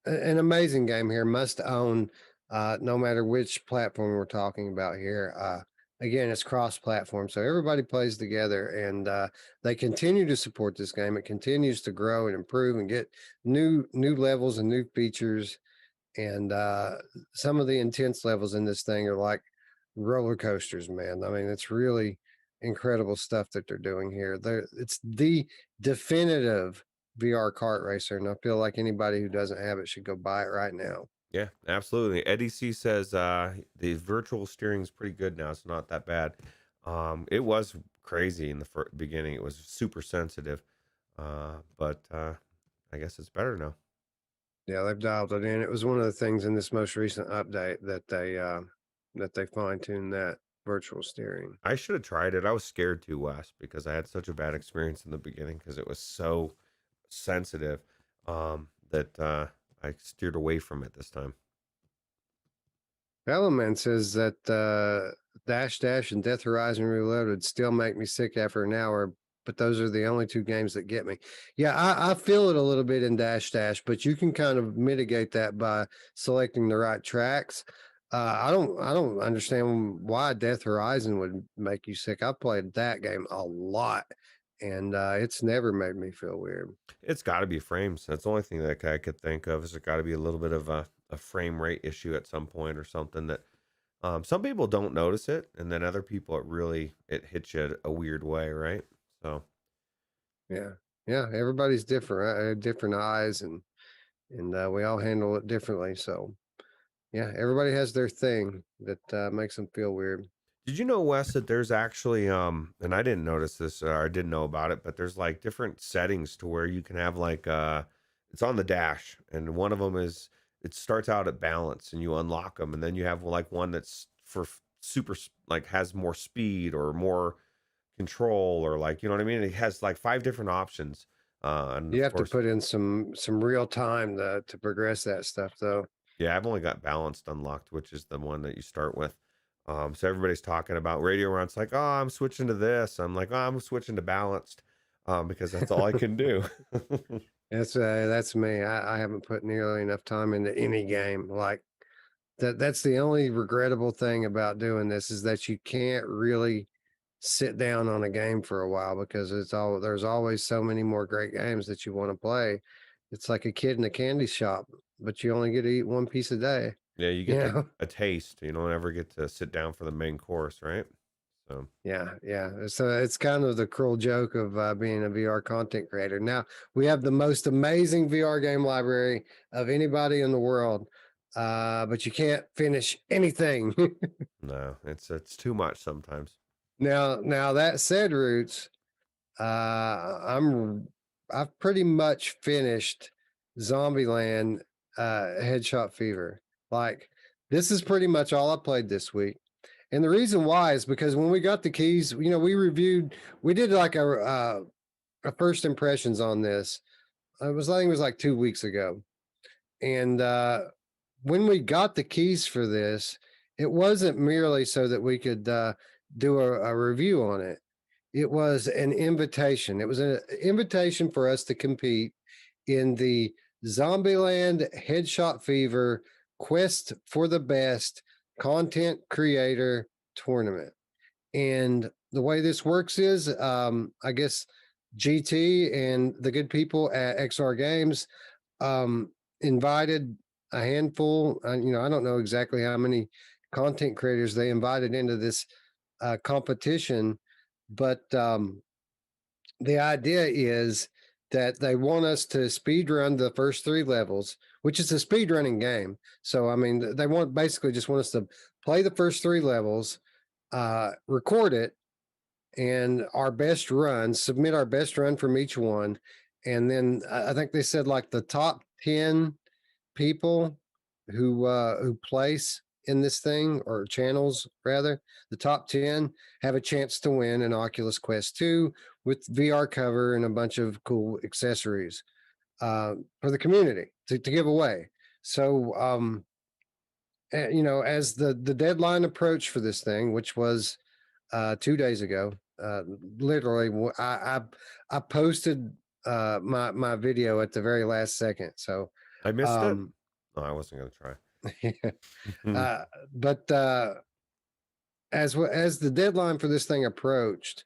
an amazing game here. Must own, no matter which platform we're talking about here. Again, it's cross-platform, so everybody plays together, and they continue to support this game. It continues to grow and improve and get new levels and new features. And some of the intense levels in this thing are like roller coasters, man. I mean, it's really incredible stuff that they're doing here. It's the definitive VR kart racer, and I feel like anybody who doesn't have it should go buy it right now. Yeah, absolutely. Eddie C says the virtual steering is pretty good now. It's not that bad. It was crazy in the beginning. It was super sensitive, but I guess it's better now. Yeah, they've dialed it in. It was one of the things in this most recent update that they fine-tuned that virtual steering. I should have tried it. I was scared to, Wes, because I had such a bad experience in the beginning because it was so sensitive that I steered away from it this time. Element says that Dash Dash and Death Horizon Reloaded still make me sick after an hour, but those are the only 2 games that get me. Yeah, I feel it a little bit in Dash Dash, but you can kind of mitigate that by selecting the right tracks. I don't understand why Death Horizon would make you sick. I played that game a lot, and it's never made me feel weird. It's got to be frames. That's the only thing that I could think of. Is it got to be a little bit of a frame rate issue at some point, or something that some people don't notice it, and then other people it hits you a weird way, right? So yeah, everybody's different, right? Different eyes, and we all handle it differently. So yeah, everybody has their thing that makes them feel weird. did you know, Wes, that there's actually and I didn't notice this, or I didn't know about it, but there's like different settings to where you can have like it's on the dash, and one of them is it starts out at balance, and you unlock them, and then you have like one that's for super like has more speed or more control, or like, you know what I mean? It has like 5 different options. And You of have to course, put in some real time to progress that stuff, though. yeah, I've only got balanced unlocked, which is the one that you start with. So everybody's talking about Radio Round's like, oh, I'm switching to this. I'm like, oh, I'm switching to balanced, because that's all I can do. That's me. I haven't put nearly enough time into any game. Like that's the only regrettable thing about doing this, is that you can't really sit down on a game for a while, because there's always so many more great games that you want to play. It's like a kid in a candy shop, but you only get to eat one piece a day. Yeah, you You get know? a taste. You don't ever get to sit down for the main course, right? So Yeah. So it's kind of the cruel joke of being a VR content creator. Now we have the most amazing VR game library of anybody in the world, but you can't finish anything. no, it's too much sometimes. Now that said, Roots, I've pretty much finished Zombieland, Headshot Fever. Like, this is pretty much all I played this week. And the reason why is because when we got the keys, we did like a first impressions on this. I think it was like 2 weeks ago. And when we got the keys for this, it wasn't merely so that we could do a review on it. It was an invitation. It was an invitation for us to compete in the Zombieland Headshot Fever Quest for the Best Content Creator Tournament. And the way this works is, I guess GT and the good people at XR Games invited a handful. I don't know exactly how many content creators they invited into this competition, but the idea is that they want us to speed run the first 3 levels, which is a speed running game. So, I mean, they basically just want us to play the first 3 levels, record it, and our best run, submit our best run from each one. And then I think they said like the top 10 people who place in this thing, or channels rather, the top 10 have a chance to win an Oculus Quest 2 with VR cover and a bunch of cool accessories for the community to give away. So, as the deadline approached for this thing, which was 2 days ago, literally, I posted my video at the very last second. So I missed it. No, I wasn't going to try. But as the deadline for this thing approached,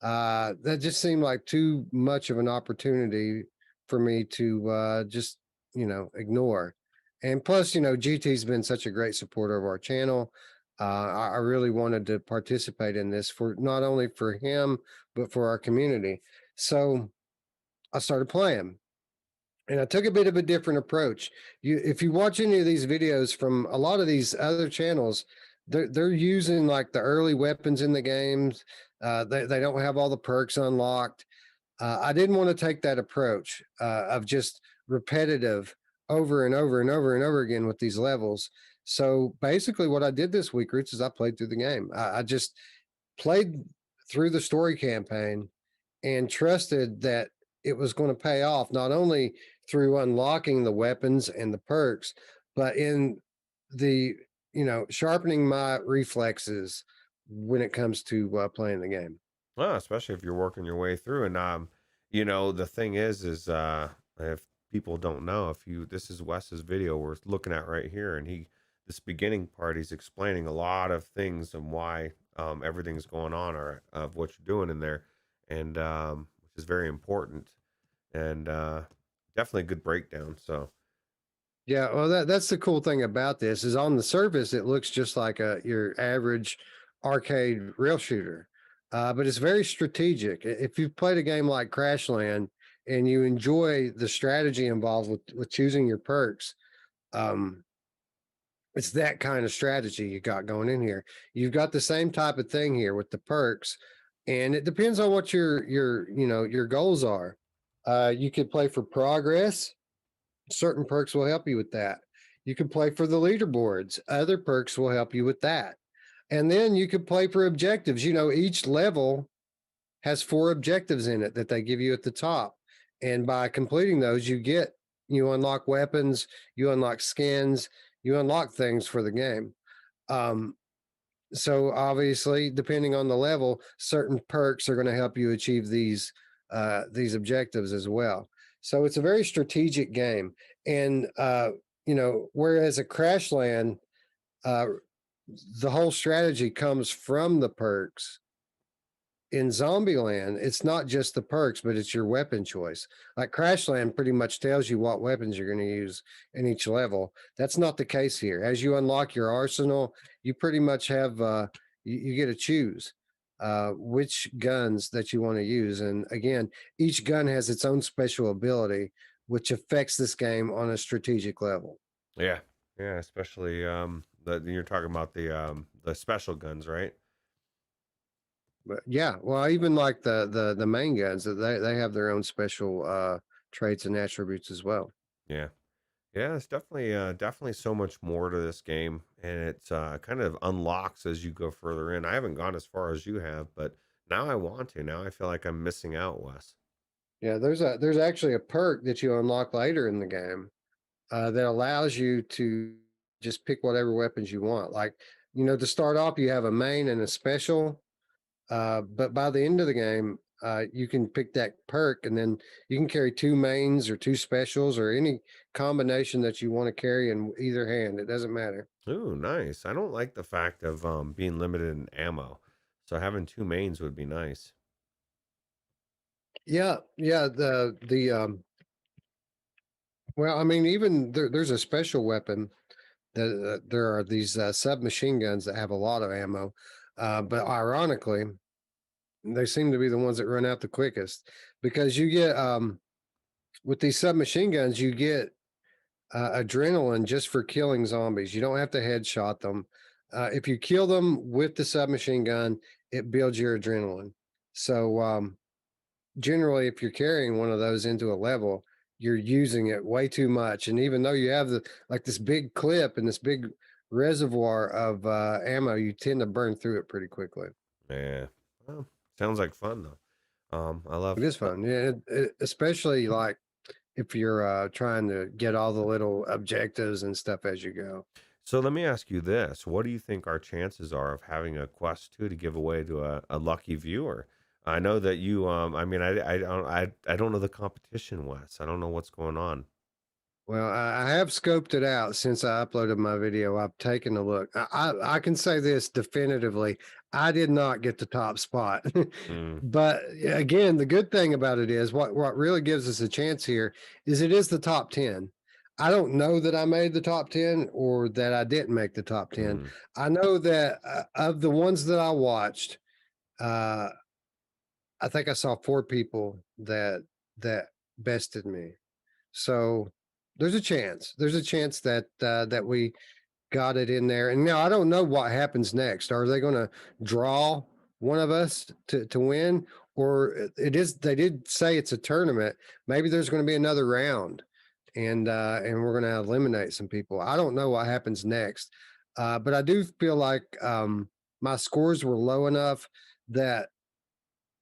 that just seemed like too much of an opportunity for me to just ignore. And plus, GT's been such a great supporter of our channel. I really wanted to participate in this, for not only for him but for our community. So I started playing. And I took a bit of a different approach. If you watch any of these videos from a lot of these other channels, they're using like the early weapons in the games. They don't have all the perks unlocked. I didn't want to take that approach of just repetitive over and over and over and over again with these levels. So basically, what I did this week, Roots, is I played through the game. I just played through the story campaign and trusted that it was going to pay off, not only through unlocking the weapons and the perks, but in the sharpening my reflexes when it comes to playing the game. Well, especially if you're working your way through. And the thing is if people don't know, this is Wes's video we're looking at right here, and this beginning part, he's explaining a lot of things and why everything's going on, or of what you're doing in there, and which is very important, and definitely a good breakdown. So yeah, well, that's the cool thing about this, is on the surface it looks just like your average arcade rail shooter, but it's very strategic. If you've played a game like Crashland and you enjoy the strategy involved with choosing your perks, it's that kind of strategy you got going in here. You've got the same type of thing here with the perks, and it depends on what your goals are. You could play for progress. Certain perks will help you with that. You can play for the leaderboards. Other perks will help you with that. And then you could play for objectives. Each level has 4 objectives in it that they give you at the top. And by completing those, you unlock weapons, you unlock skins, you unlock things for the game. So obviously, depending on the level, certain perks are going to help you achieve these objectives as well. So it's a very strategic game. And, whereas at Crashland, the whole strategy comes from the perks. In Zombieland, it's not just the perks, but it's your weapon choice. Like Crashland pretty much tells you what weapons you're going to use in each level. That's not the case here. As you unlock your arsenal, you pretty much have, you get to choose which guns that you want to use. And again, each gun has its own special ability, which affects this game on a strategic level. yeah, especially you're talking about the special guns, right? But yeah, well, even like the main guns, they have their own special traits and attributes as well. Yeah. It's definitely so much more to this game, and it's kind of unlocks as you go further in. I haven't gone as far as you have, but now I want to. Now I feel like I'm missing out, Wes. Yeah, there's actually a perk that you unlock later in the game that allows you to just pick whatever weapons you want. Like, to start off, you have a main and a special, but by the end of the game, you can pick that perk, and then you can carry two mains or two specials or any combination that you want to carry in either hand. It doesn't matter. Ooh, nice. I don't like the fact of being limited in ammo. So having two mains would be nice. Yeah, yeah. Well, I mean, even there's a special weapon that there are these submachine guns that have a lot of ammo, but ironically, they seem to be the ones that run out the quickest because you get with these submachine guns, you get adrenaline just for killing zombies. You don't have to headshot them. If you kill them with the submachine gun, it builds your adrenaline. So generally, if you're carrying one of those into a level, you're using it way too much. And even though you have this big clip and this big reservoir of ammo, you tend to burn through it pretty quickly. Yeah. Well, sounds like fun though. I love It is fun, yeah. Especially like if you're trying to get all the little objectives and stuff as you go. So let me ask you this. What do you think our chances are of having a Quest 2 to give away to a lucky viewer? I know that you I mean I don't know the competition, Wes. I don't know what's going on. Well, I have scoped it out since I uploaded my video. I've taken a look. I can say this definitively. I did not get the top spot. Mm, But again, the good thing about it is what really gives us a chance here is it is the top 10. I don't know that I made the top 10 or that I didn't make the top 10. mm. I know that of the ones that I watched, uh, I think I saw 4 people that bested me. So there's a chance. There's a chance that that we got it in there. And now I don't know what happens next. Are they going to draw one of us to win, or it is? They did say it's a tournament. Maybe there's going to be another round, and we're going to eliminate some people. I don't know what happens next, but I do feel like my scores were low enough that.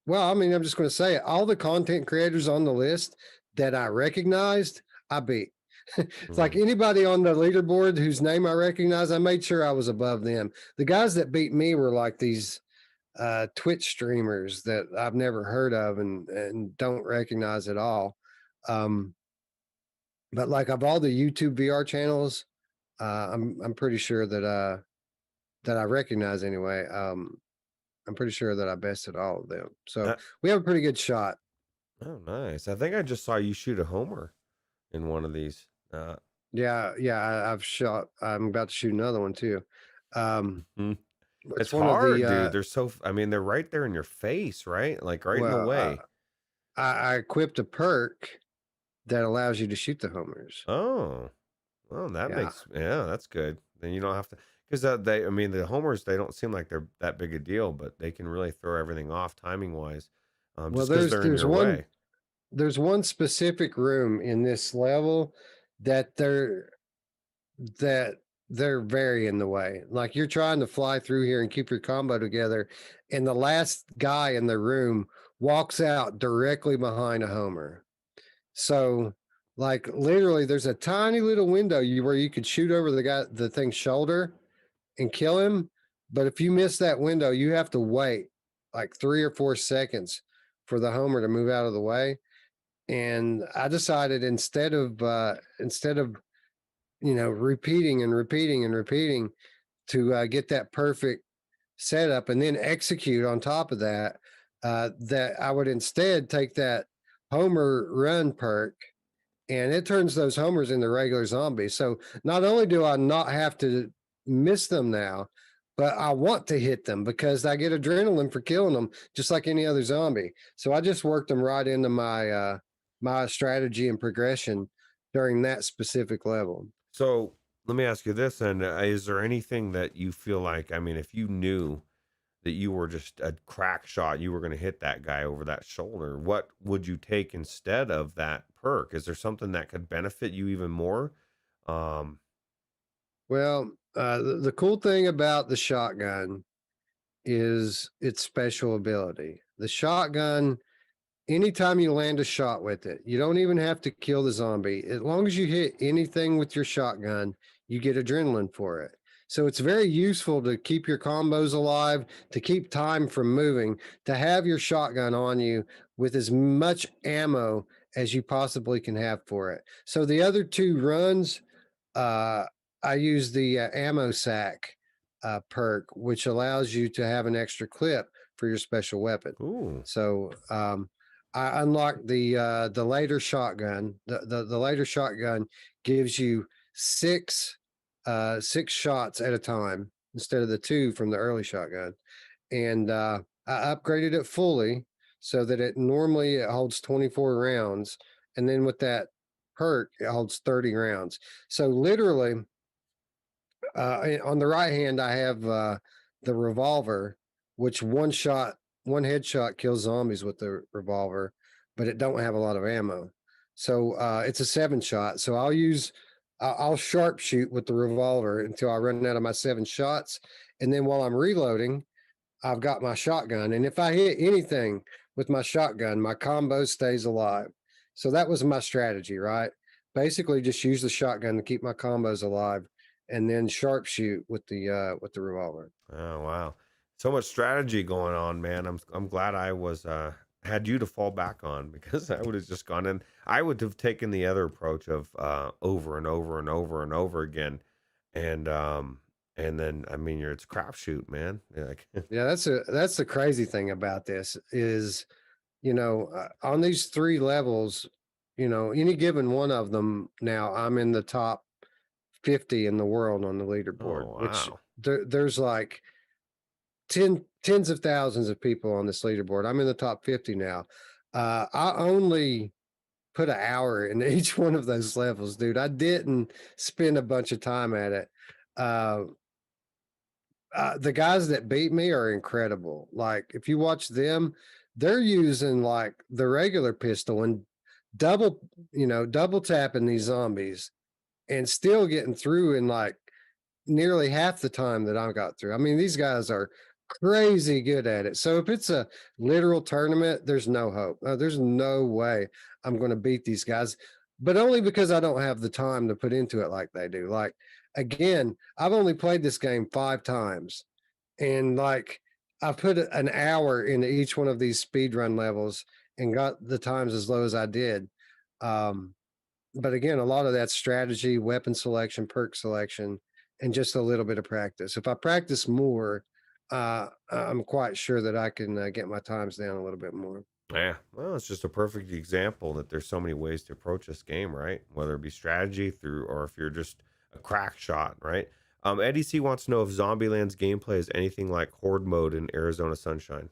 Well, I mean, I'm just going to say it. All the content creators on the list that I recognized, I beat. It's like Mm. anybody on the leaderboard whose name I recognize, I made sure I was above them. The guys that beat me were like these Twitch streamers that I've never heard of and don't recognize at all. Um, but like of all the YouTube VR channels, I'm pretty sure that I recognize anyway. I'm pretty sure that I bested all of them. So Uh, we have a pretty good shot. oh, nice. I think I just saw you shoot a homer in one of these. Yeah, yeah, I've shot. I'm about to shoot another one too. Mhm. It's It's one of the hard, dude. They're so I mean, they're right there in your face, right? Like right in the well, way. I equipped a perk that allows you to shoot the homers. Oh, well, that Yeah. makes yeah, that's good. Then you don't have to because I mean, the homers they don't seem like they're that big a deal, but they can really throw everything off timing wise, Well, just because they're in your way. there's one specific room in this level that that they're very in the way. Like you're trying to fly through here and keep your combo together, and the last guy in the room walks out directly behind a homer. So, like literally, there's a tiny little window where you could shoot over the thing's shoulder and kill him. But if you miss that window, you have to wait like 3 or 4 seconds for the homer to move out of the way. And I decided instead of repeating and repeating and repeating to get that perfect setup and then execute on top of that, that I would instead take that homer run perk and it turns those homers into regular zombies. So not only do I not have to miss them now, but I want to hit them because I get adrenaline for killing them, just like any other zombie. So I just worked them right into my strategy and progression during that specific level. So let me ask you this: and is there anything that you feel like? I mean, if you knew that you were just a crack shot, you were going to hit that guy over that shoulder, what would you take instead of that perk? Is there something that could benefit you even more? Um, Well, the cool thing about the shotgun is its special ability. The shotgun anytime you land a shot with it, you don't even have to kill the zombie. As long as you hit anything with your shotgun, you get adrenaline for it. So it's very useful to keep your combos alive, to keep time from moving, to have your shotgun on you with as much ammo as you possibly can have for it. So the other two runs, I use the ammo sack perk, which allows you to have an extra clip for your special weapon. Ooh. So I unlocked the later shotgun. The later shotgun gives you six shots at a time instead of the two from the early shotgun. And I upgraded it fully so that it holds 24 rounds. And then with that perk, it holds 30 rounds. So literally, on the right hand, I have the revolver, which one headshot kills zombies with the revolver, but it don't have a lot of ammo. So it's a 7-shot. So I'll sharpshoot with the revolver until I run out of my 7 shots. And then while I'm reloading, I've got my shotgun. And if I hit anything with my shotgun, my combo stays alive. So that was my strategy, right? Basically just use the shotgun to keep my combos alive and then sharpshoot with the revolver. Oh wow. So much strategy going on, man. I'm glad I was had you to fall back on, because I would have just gone in. I would have taken the other approach of over and over and over and over again. And then I mean it's crapshoot, man. Like Yeah, that's the crazy thing about this is, on these 3 levels, any given one of them now, I'm in the top 50 in the world on the leaderboard, oh which wow. there's like tens of thousands of people on this leaderboard. I'm in the top 50 now. I only put an hour in each one of those levels, dude. I didn't spend a bunch of time at it. The guys that beat me are incredible. Like if you watch them, they're using like the regular pistol and double tapping these zombies and still getting through in like nearly half the time that I got through. I mean, these guys are crazy good at it. So if it's a literal tournament, there's no hope. There's no way I'm going to beat these guys, but only because I don't have the time to put into it like they do. Like, again, I've only played this game 5 times, and like I put an hour into each one of these speedrun levels and got the times as low as I did. But again, a lot of that strategy, weapon selection, perk selection, and just a little bit of practice. If I practice more, I'm quite sure that I can get my times down a little bit more. Yeah, well, it's just a perfect example that there's so many ways to approach this game, right? Whether it be strategy through, or if you're just a crack shot, right? Eddie C wants to know if Zombieland's gameplay is anything like Horde mode in Arizona Sunshine.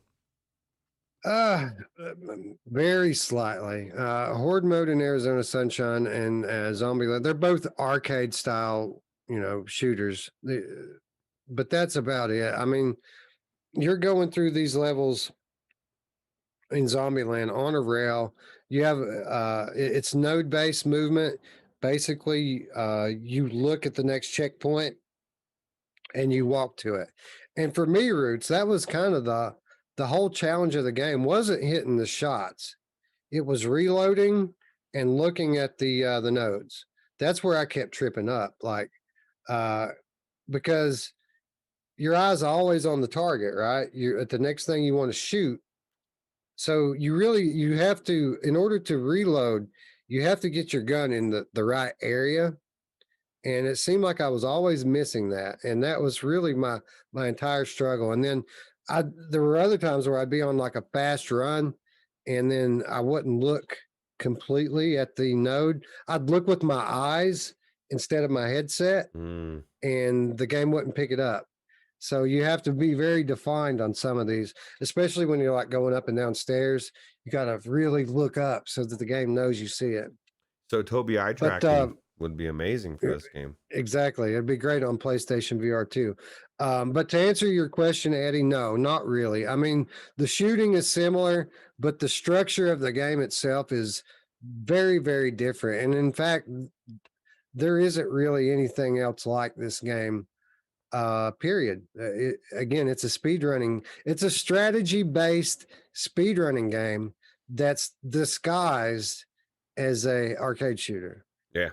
Very slightly. Horde mode in Arizona Sunshine and Zombieland, they're both arcade style, shooters. But that's about it. I mean, you're going through these levels in Zombieland on a rail. You have it's node-based movement. Basically, you look at the next checkpoint and you walk to it. And for me, Roots, that was kind of the whole challenge of the game. Wasn't hitting the shots. It was reloading and looking at the nodes. That's where I kept tripping up, like because your eyes are always on the target, right? You're at the next thing you want to shoot. So you have to, in order to reload, you have to get your gun in the right area. And it seemed like I was always missing that. And that was really my entire struggle. And then there were other times where I'd be on like a fast run and then I wouldn't look completely at the node. I'd look with my eyes instead of my headset, and the game wouldn't pick it up. So you have to be very defined on some of these, especially when you're like going up and down stairs. You got to really look up so that the game knows you see it. So Tobii eye tracking would be amazing for this game. Exactly. It'd be great on PlayStation VR too. But to answer your question, Eddie, no, not really. I mean, the shooting is similar, but the structure of the game itself is very, very different. And in fact, there isn't really anything else like this game, period. Again, it's a speedrunning, it's a strategy-based speedrunning game that's disguised as a arcade shooter. Yeah.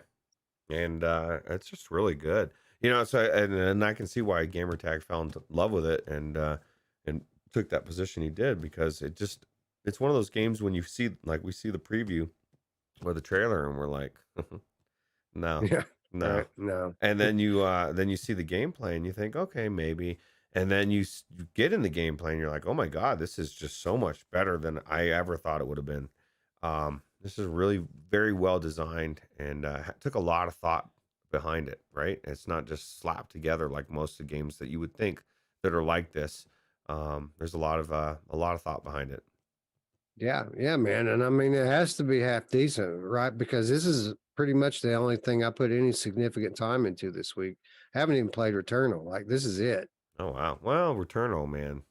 And it's just really good. You know, so and I can see why Gamertag fell in love with it and took that position he did, because it's one of those games when you see, like, we see the preview or the trailer and we're like, no, Yeah. no. Right. No. And then you see the gameplay and you think, okay, maybe. And then you get in the gameplay and you're like, oh my God, this is just so much better than I ever thought it would have been. This is really very well designed and took a lot of thought behind it, right? It's not just slapped together like most of the games that you would think that are like this. There's a lot of thought behind it. Yeah, yeah, man. And I mean, it has to be half decent, right? Because this is pretty much the only thing I put any significant time into this week. I haven't even played Returnal. Like, this is it. Oh wow. Well, Returnal, man.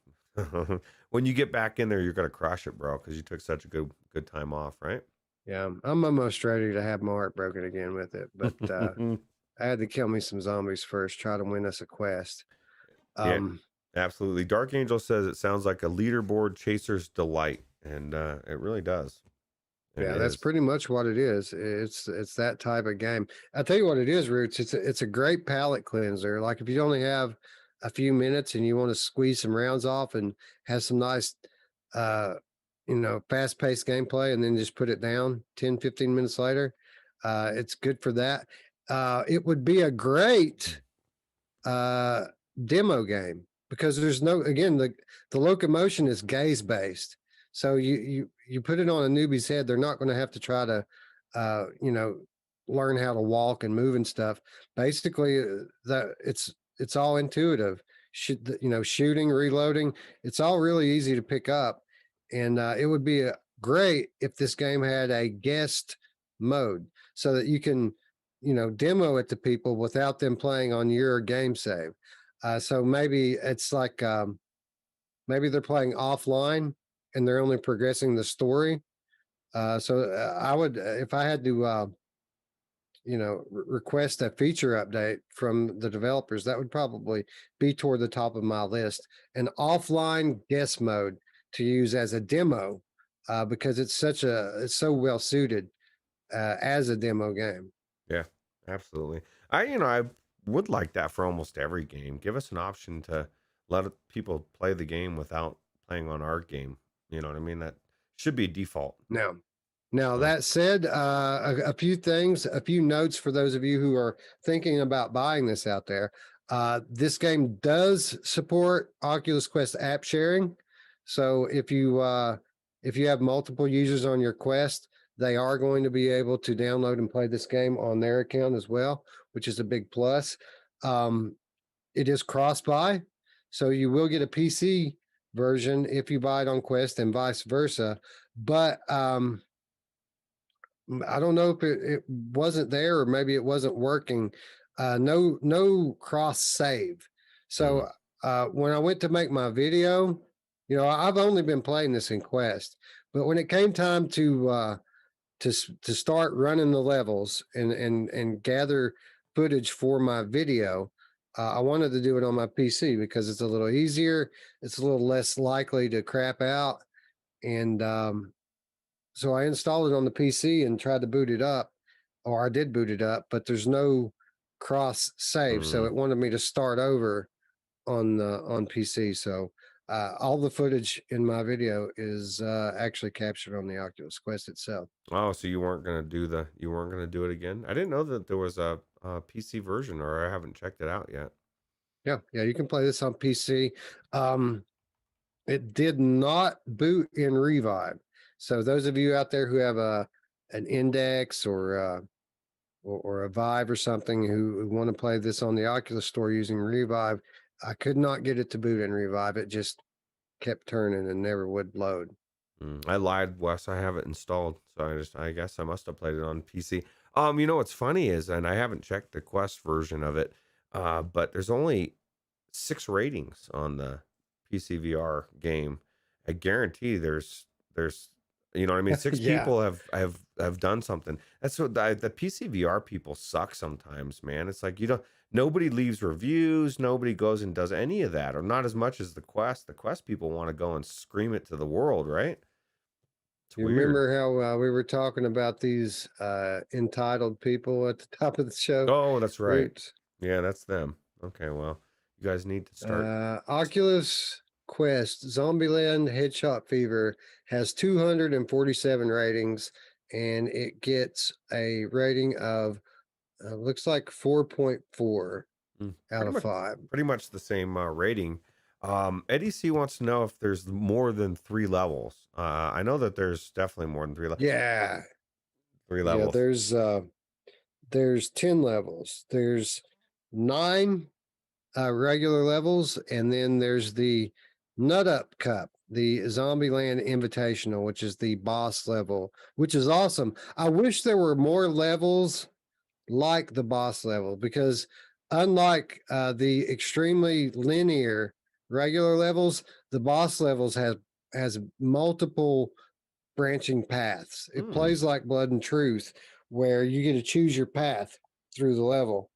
When you get back in there, you're gonna crush it, bro, because you took such a good time off, right? Yeah, I'm almost ready to have my heart broken again with it. But I had to kill me some zombies first, try to win us a quest. Yeah, absolutely. Dark Angel says it sounds like a leaderboard chaser's delight, and it really does. Yeah, that's pretty much what it is. It's that type of game. I'll tell you what it is, Roots. It's a great palate cleanser. Like, if you only have a few minutes and you want to squeeze some rounds off and have some nice fast-paced gameplay, and then just put it down 10, 15 minutes later, it's good for that. It would be a great demo game, because there's the locomotion is gaze based. So you put it on a newbie's head, they're not going to have to try to learn how to walk and move and stuff. Basically, it's all intuitive. Shooting, reloading, it's all really easy to pick up. And it would be great if this game had a guest mode, so that you can demo it to people without them playing on your game save. So maybe it's like maybe they're playing offline and they're only progressing the story. I would, if I had to, request a feature update from the developers, that would probably be toward the top of my list. An offline guest mode to use as a demo, because it's so well suited as a demo game. Yeah, absolutely. I would like that for almost every game. Give us an option to let people play the game without playing on our game. You know what I mean? That should be default. Now that said, a few things, a few notes for those of you who are thinking about buying this out there. This game does support Oculus Quest app sharing. So if you have multiple users on your Quest, they are going to be able to download and play this game on their account as well, which is a big plus. It is cross-buy, so you will get a PC version if you buy it on Quest, and vice versa. But I don't know if it wasn't there, or maybe it wasn't working. No cross save. So when I went to make my video, I've only been playing this in Quest, but when it came time to start running the levels and gather footage for my video, I wanted to do it on my PC because it's a little easier. It's a little less likely to crap out. And so I installed it on the PC and tried to boot it up, or I did boot it up, but there's no cross save. So it wanted me to start over on PC. So all the footage in my video is actually captured on the Oculus Quest itself. Oh, so you weren't gonna do it again? I didn't know that there was a PC version, or I haven't checked it out yet. Yeah, you can play this on PC. It did not boot in Revive. So those of you out there who have an Index or a Vive or something who want to play this on the Oculus Store using Revive, I could not get it to boot in Revive. It just kept turning and never would load. I lied, Wes. I have it installed, so I guess I must have played it on PC. What's funny is, and I haven't checked the Quest version of it, but there's only 6 ratings on the PCVR game. I guarantee there's you know what I mean? 6 Yeah. people have done something. That's what the PCVR people suck sometimes, man. It's like nobody leaves reviews, nobody goes and does any of that, or not as much as the Quest. The Quest people want to go and scream it to the world, right? It's You weird. remember how we were talking about these entitled people at the top of the show? Oh, that's right. Roots. Yeah, that's them. Okay, well, you guys need to start. Oculus Quest Zombieland Headshot Fever has 247 ratings, and it gets a rating of looks like 4.4 out Pretty of much, 5. pretty much the same rating. Eddie C wants to know if there's more than 3 levels. I know that there's definitely more than Yeah, three yeah. levels. There's 10 levels. There's 9 regular levels, and then there's the Nut Up Cup, the Zombieland Invitational, which is the boss level, which is awesome. I wish there were more levels like the boss level, because unlike the extremely linear regular levels, the boss levels has multiple branching paths. It Hmm. plays like Blood and Truth, where you get to choose your path through the level.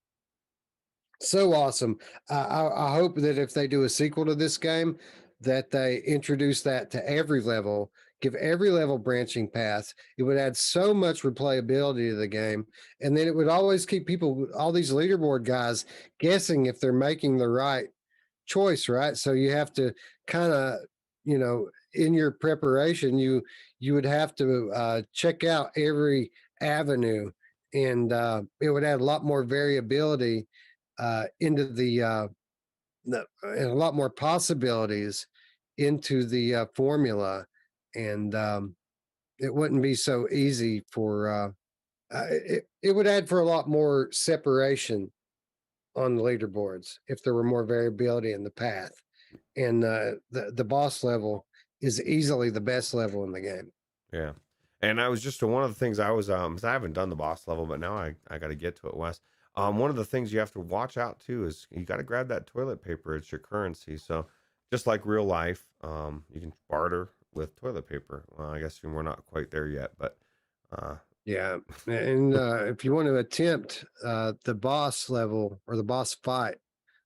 So awesome. I hope that if they do a sequel to this game, that they introduce that to every level, give every level branching paths. It would add so much replayability to the game. And then it would always keep people, all these leaderboard guys, guessing if they're making the right choice, right? So you have to kind of, in your preparation, you would have to check out every avenue, and it would add a lot more variability into and a lot more possibilities into the formula, and it wouldn't be so easy for it would add for a lot more separation on the leaderboards if there were more variability in the path. And the boss level is easily the best level in the game. Yeah. And I was just one of the things I was 'cause I haven't done the boss level, but now I got to get to it, Wes. One of the things you have to watch out too is you got to grab that toilet paper. It's your currency. So just like real life, you can barter with toilet paper. Well, I guess we're not quite there yet, but uh, Yeah, and if you want to attempt the boss level or the boss fight,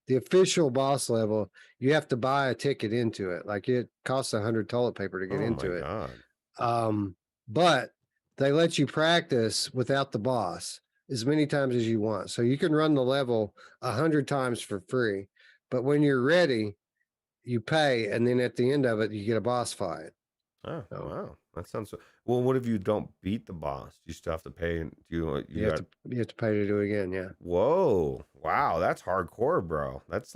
the official boss level, you have to buy a ticket into it. Like, it costs 100 toilet paper to get oh my into it. God. But they let you practice without the boss as many times as you want. So you can run the level 100 times for free. But when you're ready, you pay, and then at the end of it, you get a boss fight. Oh, So wow. That sounds so. Well, what if you don't beat the boss? Do you still have to pay? And you got, you have to pay to do it again. Yeah. whoa. Wow. That's hardcore, bro. That's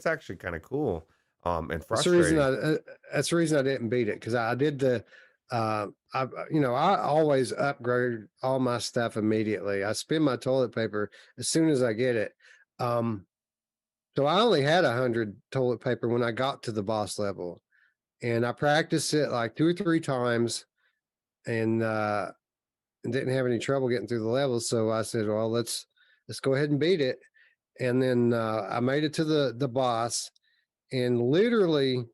actually kind of cool. And That's the reason frustrating. that's the reason I didn't beat it, because I did the I always upgrade all my stuff immediately. I spend my toilet paper as soon as I get it. So I only had 100 toilet paper when I got to the boss level, and I practiced it like 2 or 3 times, and didn't have any trouble getting through the levels. So I said, well, let's go ahead and beat it. And then I made it to the boss, and literally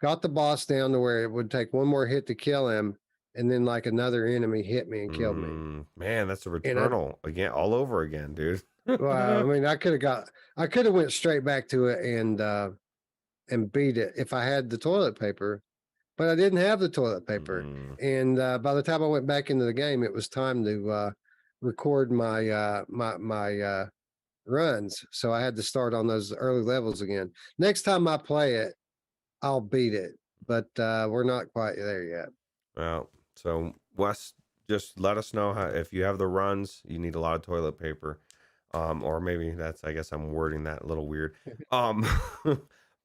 got the boss down to where it would take one more hit to kill him, and then like another enemy hit me and killed me. Man, that's a And I, returnal again, all over again, dude. well, I mean, I could have went straight back to it and beat it if I had the toilet paper, but I didn't have the toilet paper. Mm, And by the time I went back into the game, it was time to record my runs. So I had to start on those early levels again. Next time I play it, I'll beat it, but we're not quite there yet. well, so Wes, just let us know if you have the runs, you need a lot of toilet paper. Or maybe I guess I'm wording that a little weird. Um,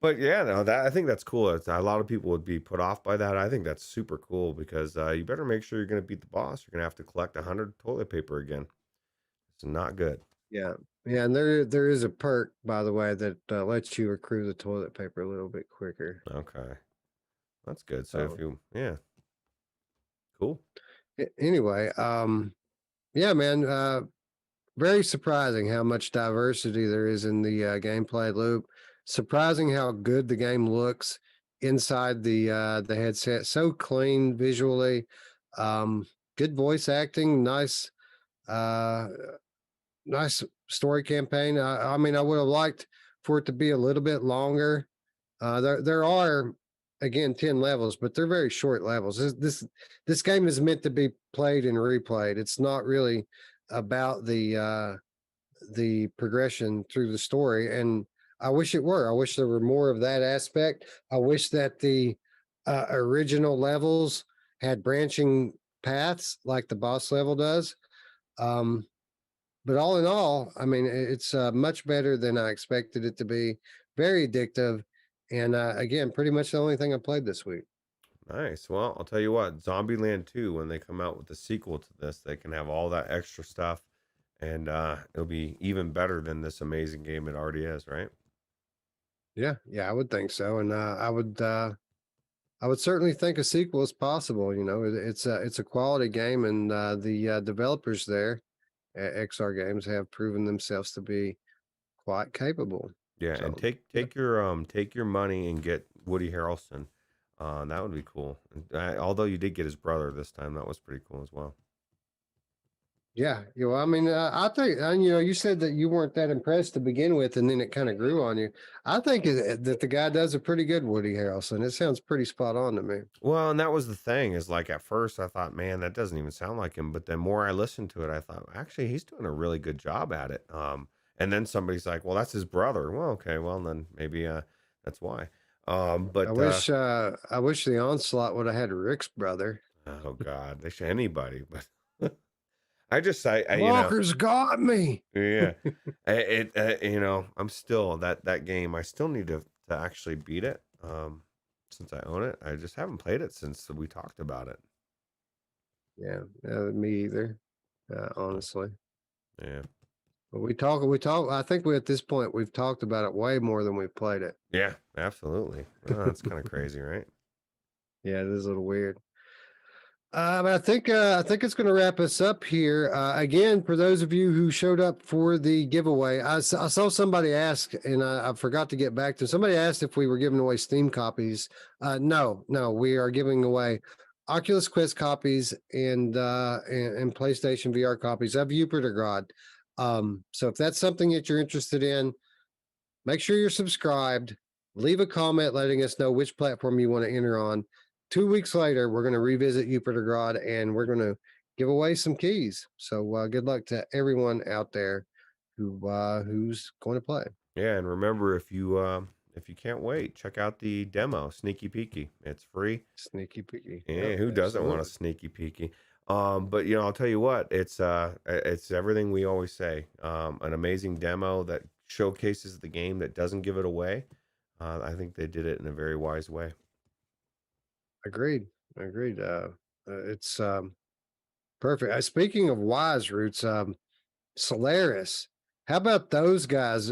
but yeah, no, I think that's cool. A lot of people would be put off by that. I think that's super cool because you better make sure you're going to beat the boss. You're going to have to collect 100 toilet paper again. It's not good. Yeah, yeah, and there is a perk, by the way, that lets you accrue the toilet paper a little bit quicker. Okay. That's good. So if So yeah, cool. anyway, yeah, man, very surprising how much diversity there is in the gameplay loop. Surprising how good the game looks inside the headset. So clean visually. Good voice acting. Uh, nice story campaign. I mean, I would have liked for it to be a little bit longer. There are again 10 levels, but they're very short levels. This game is meant to be played and replayed. It's not really about the progression through the story, and I wish it were. I wish there were more of that aspect. I wish that the original levels had branching paths like the boss level does. Um, but all in all, I mean, it's much better than I expected it to be. Very addictive, and again, pretty much the only thing I played this week. Nice. Well, I'll tell you what, Zombieland 2, when they come out with the sequel to this, they can have all that extra stuff, and it'll be even better than this amazing game it already is, right? Yeah, yeah, I would think so, and I would certainly think a sequel is possible. You know, it's a quality game, and the developers there at XR Games have proven themselves to be quite capable. Yeah, and So, take your money and get Woody Harrelson. That would be cool. And, although you did get his brother this time, that was pretty cool as well. yeah, you know, I mean, I think, and you know, you said that you weren't that impressed to begin with, and then it kind of grew on you. I think that the guy does a pretty good Woody Harrelson. It sounds pretty spot on to me. Well, and that was the thing is like at first I thought, man, that doesn't even sound like him. But the more I listened to it, I thought, actually, he's doing a really good job at it. And then somebody's like, well, that's his brother. Well, okay, well then maybe that's why. But I wish the Onslaught would have had Rick's brother. oh God, they should anybody. But I Walker's got me. yeah, you know, I'm still that game. I still need to actually beat it. Since I own it, I just haven't played it since we talked about it. Yeah, me either. Honestly, Yeah, but we talk. I think at this point we've talked about it way more than we've played it. yeah, absolutely. Oh, that's kind of crazy, right? Yeah, it is a little weird. But I think it's going to wrap us up here. Again, for those of you who showed up for the giveaway, I saw somebody ask, and I forgot to get back to somebody asked if we were giving away Steam copies. No, we are giving away Oculus Quest copies and PlayStation VR copies of Yupitergrad. So if that's something that you're interested in, make sure you're subscribed. Leave a comment letting us know which platform you want to enter on. 2 weeks later, we're going to revisit Yupitergrad and we're going to give away some keys. So good luck to everyone out there who's going to play. Yeah, and remember if you can't wait, check out the demo, Sneaky Peeky. It's free. Sneaky peeky. Yeah, Yep, who doesn't want a absolutely. sneaky peeky? But you know, I'll tell you what, it's everything we always say. An amazing demo that showcases the game that doesn't give it away. I think they did it in a very wise way. Agreed. It's perfect. Speaking of Wise Roots, Solaris. How about those guys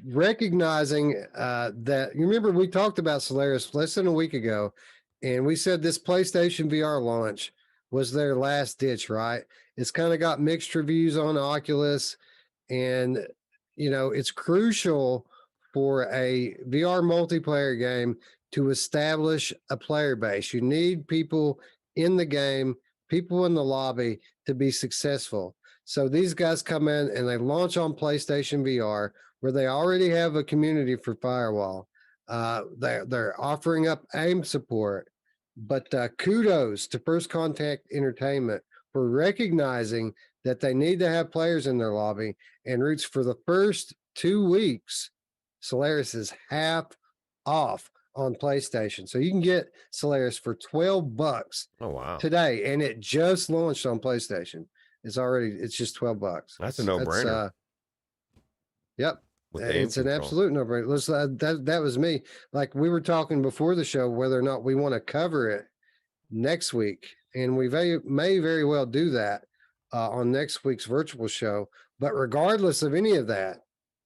recognizing that? You remember we talked about Solaris less than a week ago, and we said this PlayStation VR launch was their last ditch, right? It's kind of got mixed reviews on Oculus, and you know it's crucial for a VR multiplayer game to establish a player base. You need people in the game, people in the lobby to be successful. So these guys come in and they launch on PlayStation VR, where they already have a community for Firewall. They're offering up aim support, but kudos to First Contact Entertainment for recognizing that they need to have players in their lobby. And Roots, for the first 2 weeks, Solaris is half off on PlayStation. So you can get Solaris for $12 Oh wow, today, and it just launched on PlayStation. It's just $12. that's a no-brainer Yep. with the aim It's an control. absolute no-brainer. That was me. Like we were talking before the show whether or not we want to cover it next week, and we may very well do that on next week's virtual show. But regardless of any of that,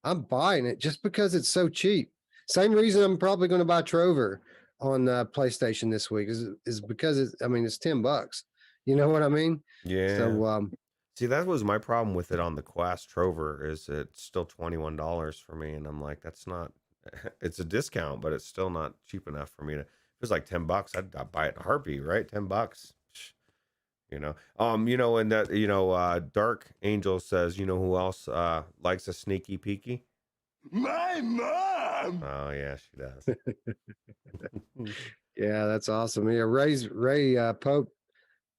I'm buying it just because it's so cheap. Same reason I'm probably going to buy Trover on PlayStation this week is because it's $10. You know what I mean? Yeah. So See, that was my problem with it on the Quest Trover is it's still $21 for me, and I'm like, that's not. It's a discount, but it's still not cheap enough for me to. If it was like $10, I'd buy it in a heartbeat, right? $10. And that Dark Angel says, you know who else likes a sneaky peeky? My mom. Oh yeah, she does. Yeah, that's awesome. Yeah, Ray Pope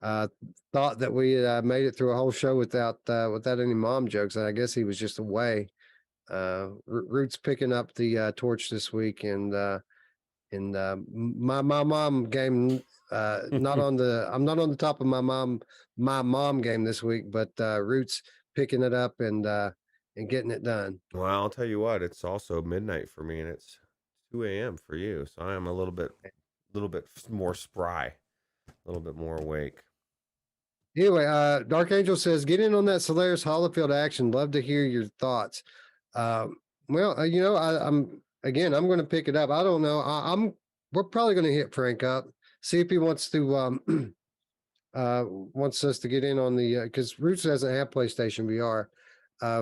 thought that we made it through a whole show without any mom jokes, and I guess he was just away. Roots picking up the torch this week, and my mom game. Not on the. I'm not on the top of my mom game this week, but Roots picking it up and getting it done. Well, I'll tell you what, it's also midnight for me, and it's 2 a.m. for you, so I am a little bit more spry, a little bit more awake. Anyway, Dark Angel says, get in on that Solaris Holofield action. Love to hear your thoughts. Well, you know, I'm going to pick it up. I don't know. We're probably going to hit Frank up, see if he wants to, wants us to get in on the, because Roots doesn't have PlayStation VR.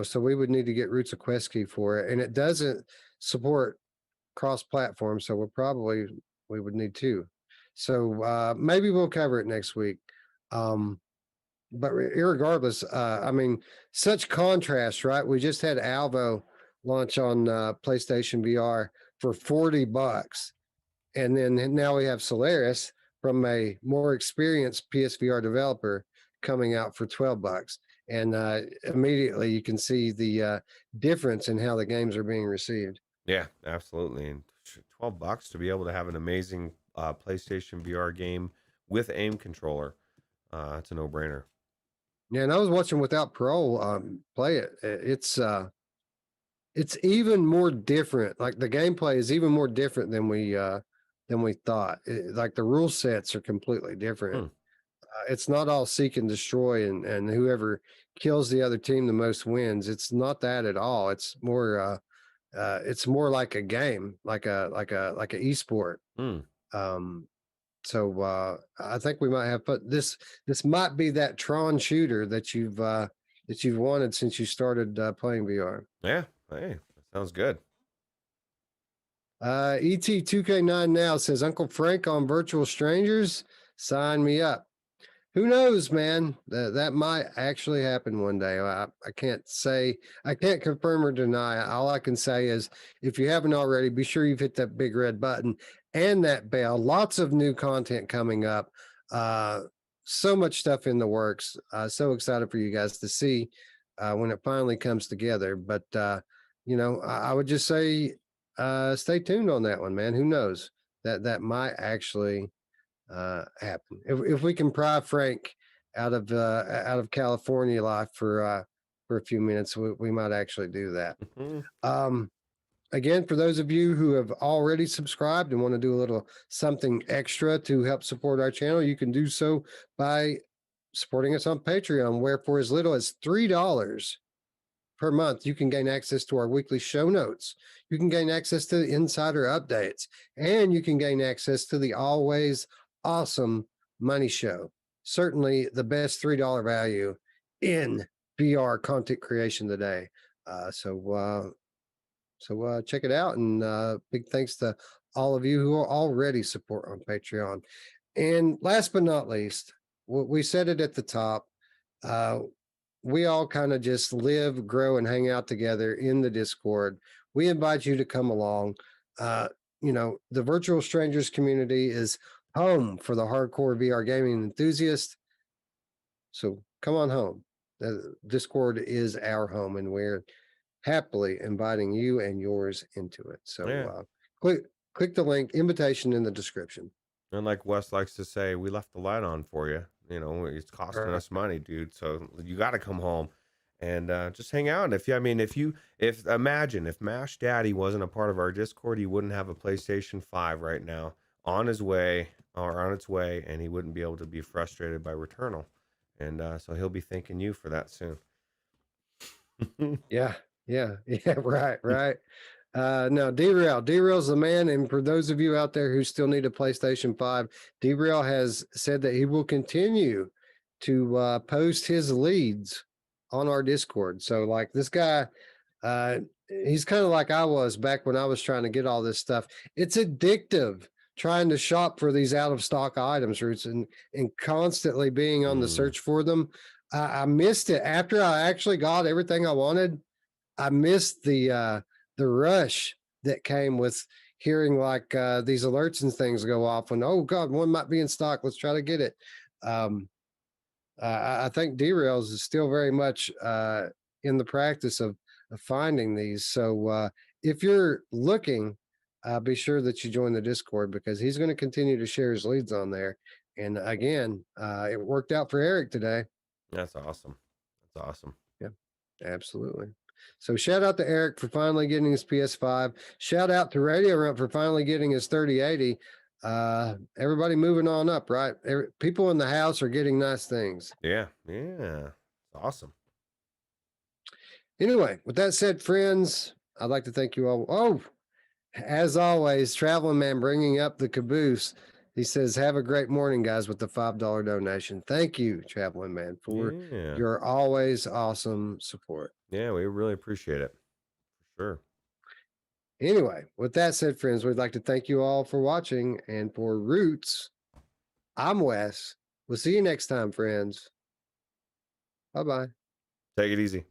So we would need to get Roots a Quest key for it. And it doesn't support cross-platform. So we would need two. So maybe we'll cover it next week. But irregardless, I mean, such contrast, right? We just had Alvo launch on PlayStation VR for $40. And then now we have Solaris from a more experienced PSVR developer coming out for $12. And immediately you can see the difference in how the games are being received. Yeah, absolutely. And $12 to be able to have an amazing PlayStation VR game with aim controller. It's a no-brainer. Yeah, and I was watching Without Parole play it. It's even more different. Like the gameplay is even more different than we thought. Like the rule sets are completely different. It's not all seek and destroy and whoever kills the other team the most wins. It's not that at all. It's more like a game, like a esport. So I think we might have put this might be that Tron shooter that you've wanted since you started playing VR. Yeah, hey, that sounds good. ET2K9 now says, Uncle Frank on Virtual Strangers, sign me up. Who knows, man? That might actually happen one day. I can't confirm or deny. All I can say is, if you haven't already, be sure you've hit that big red button and that bell. Lots of new content coming up. So much stuff in the works. So excited for you guys to see when it finally comes together. But, you know, I would just say, stay tuned on that one, man. Who knows? That might actually happen if we can pry Frank out of California life for a few minutes. We might actually do that. Again, for those of you who have already subscribed and want to do a little something extra to help support our channel, you can do so by supporting us on Patreon, where for as little as $3 per month, you can gain access to our weekly show notes. You can gain access to the insider updates, and you can gain access to the always awesome Money Show. Certainly the best $3 value in VR content creation today. So check it out, and big thanks to all of you who are already support on Patreon. And last but not least, we said it at the top, we all kind of just live, grow, and hang out together in the Discord. We invite you to come along. You know, the Virtual Strangers community is home for the hardcore VR gaming enthusiast. So come on home. The Discord is our home, and we're happily inviting you and yours into it. So click the link, invitation in the description. And like Wes likes to say, we left the light on for you. You know, it's costing us money, dude. So you got to come home and just hang out. Imagine if Mash Daddy wasn't a part of our Discord, he wouldn't have a PlayStation 5 right now on its way, and he wouldn't be able to be frustrated by Returnal. And so he'll be thanking you for that soon. Yeah, right. No, D-Rail's the man. And for those of you out there who still need a PlayStation 5, D-Rail has said that he will continue to post his leads on our Discord. So like this guy, he's kind of like I was back when I was trying to get all this stuff. It's addictive trying to shop for these out of stock items, Roots, and constantly being on the search for them. I missed it after I actually got everything I wanted. I missed the the rush that came with hearing like these alerts and things go off when, oh God, one might be in stock. Let's try to get it. I think derails is still very much in the practice of finding these. So if you're looking, be sure that you join the Discord because he's going to continue to share his leads on there. And again, it worked out for Eric today. That's awesome. That's awesome. Yeah, absolutely. So shout out to Eric for finally getting his PS5. Shout out to Radio Rump for finally getting his 3080. Everybody moving on up, right? People in the house are getting nice things. Yeah. It's awesome. Anyway, with that said, friends, I'd like to thank you all. Oh, as always, Traveling Man bringing up the caboose. He says, have a great morning, guys, with the $5 donation. Thank you, Traveling Man, for your always awesome support. Yeah, we really appreciate it. For sure. Anyway, with that said, friends, we'd like to thank you all for watching. And for Roots, I'm Wes. We'll see you next time, friends. Bye-bye. Take it easy.